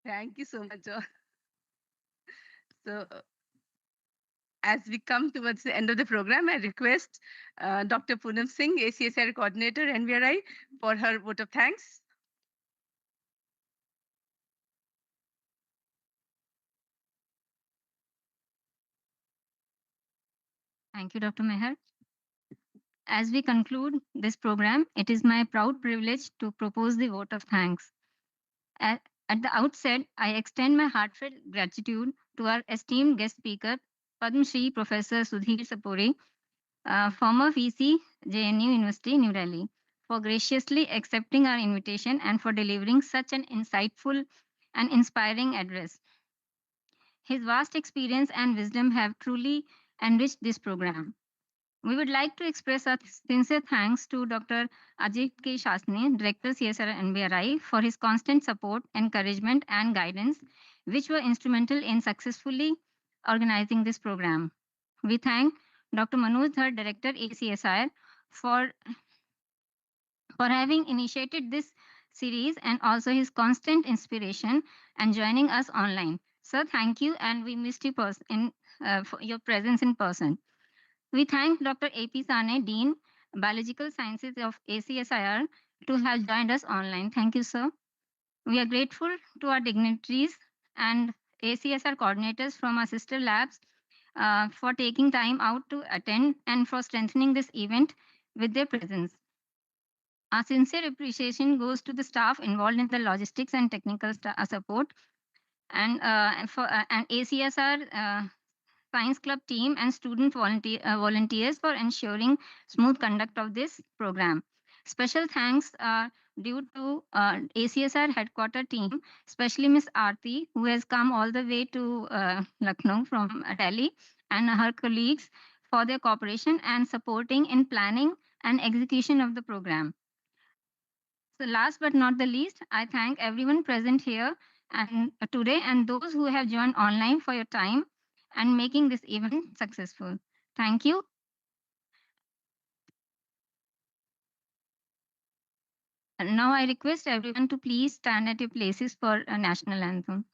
Thank you so much. So as we come towards the end of the program, I request Dr. Poonam Singh, ACSR Coordinator, NVRI, for her vote of thanks. Thank you, Dr. Meher. As we conclude this program, it is my proud privilege to propose the vote of thanks. At the outset, I extend my heartfelt gratitude to our esteemed guest speaker, Padma Shri Professor Sudhir Sopory, former VC, JNU University, New Delhi, for graciously accepting our invitation and for delivering such an insightful and inspiring address. His vast experience and wisdom have truly enriched this program. We would like to express our sincere thanks to Dr. Ajit K. Shasne, Director CSR NBRI, for his constant support, encouragement, and guidance, which were instrumental in successfully organizing this program. We thank Dr. Manoj Dhar, Director ACSIR, for having initiated this series and also his constant inspiration and joining us online. Sir, thank you, and we missed you for your presence in person. We thank Dr. A.P. Sane, Dean, Biological Sciences of ACSIR, to have joined us online. Thank you, sir. We are grateful to our dignitaries and ACSR coordinators from our sister labs for taking time out to attend and for strengthening this event with their presence. Our sincere appreciation goes to the staff involved in the logistics and technical support and ACSR Science Club team and student volunteers for ensuring smooth conduct of this program. Special thanks are due to ACSR headquarter team, especially Ms. Aarti, who has come all the way to Lucknow from Delhi, and her colleagues for their cooperation and supporting in planning and execution of the program. So last but not the least, I thank everyone present here and today and those who have joined online for your time and making this event successful. Thank you. And now I request everyone to please stand at your places for a national anthem.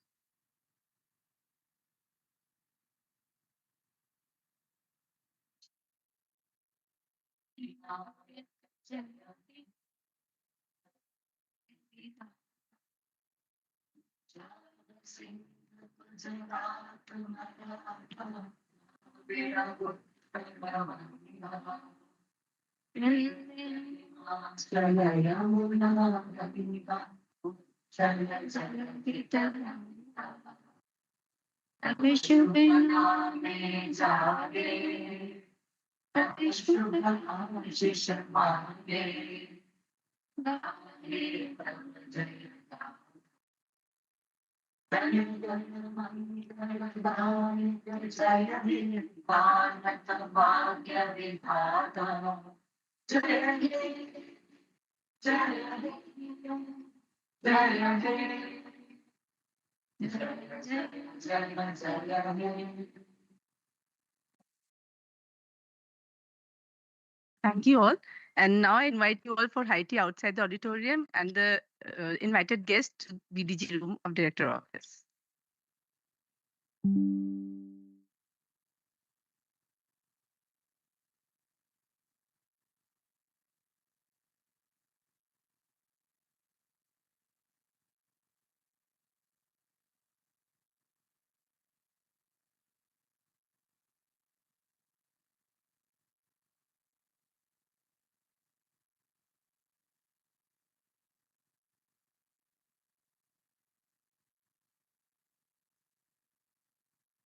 Thank you all. And now I invite you all for high tea outside the auditorium and the invited guest to BDG room of Director Office.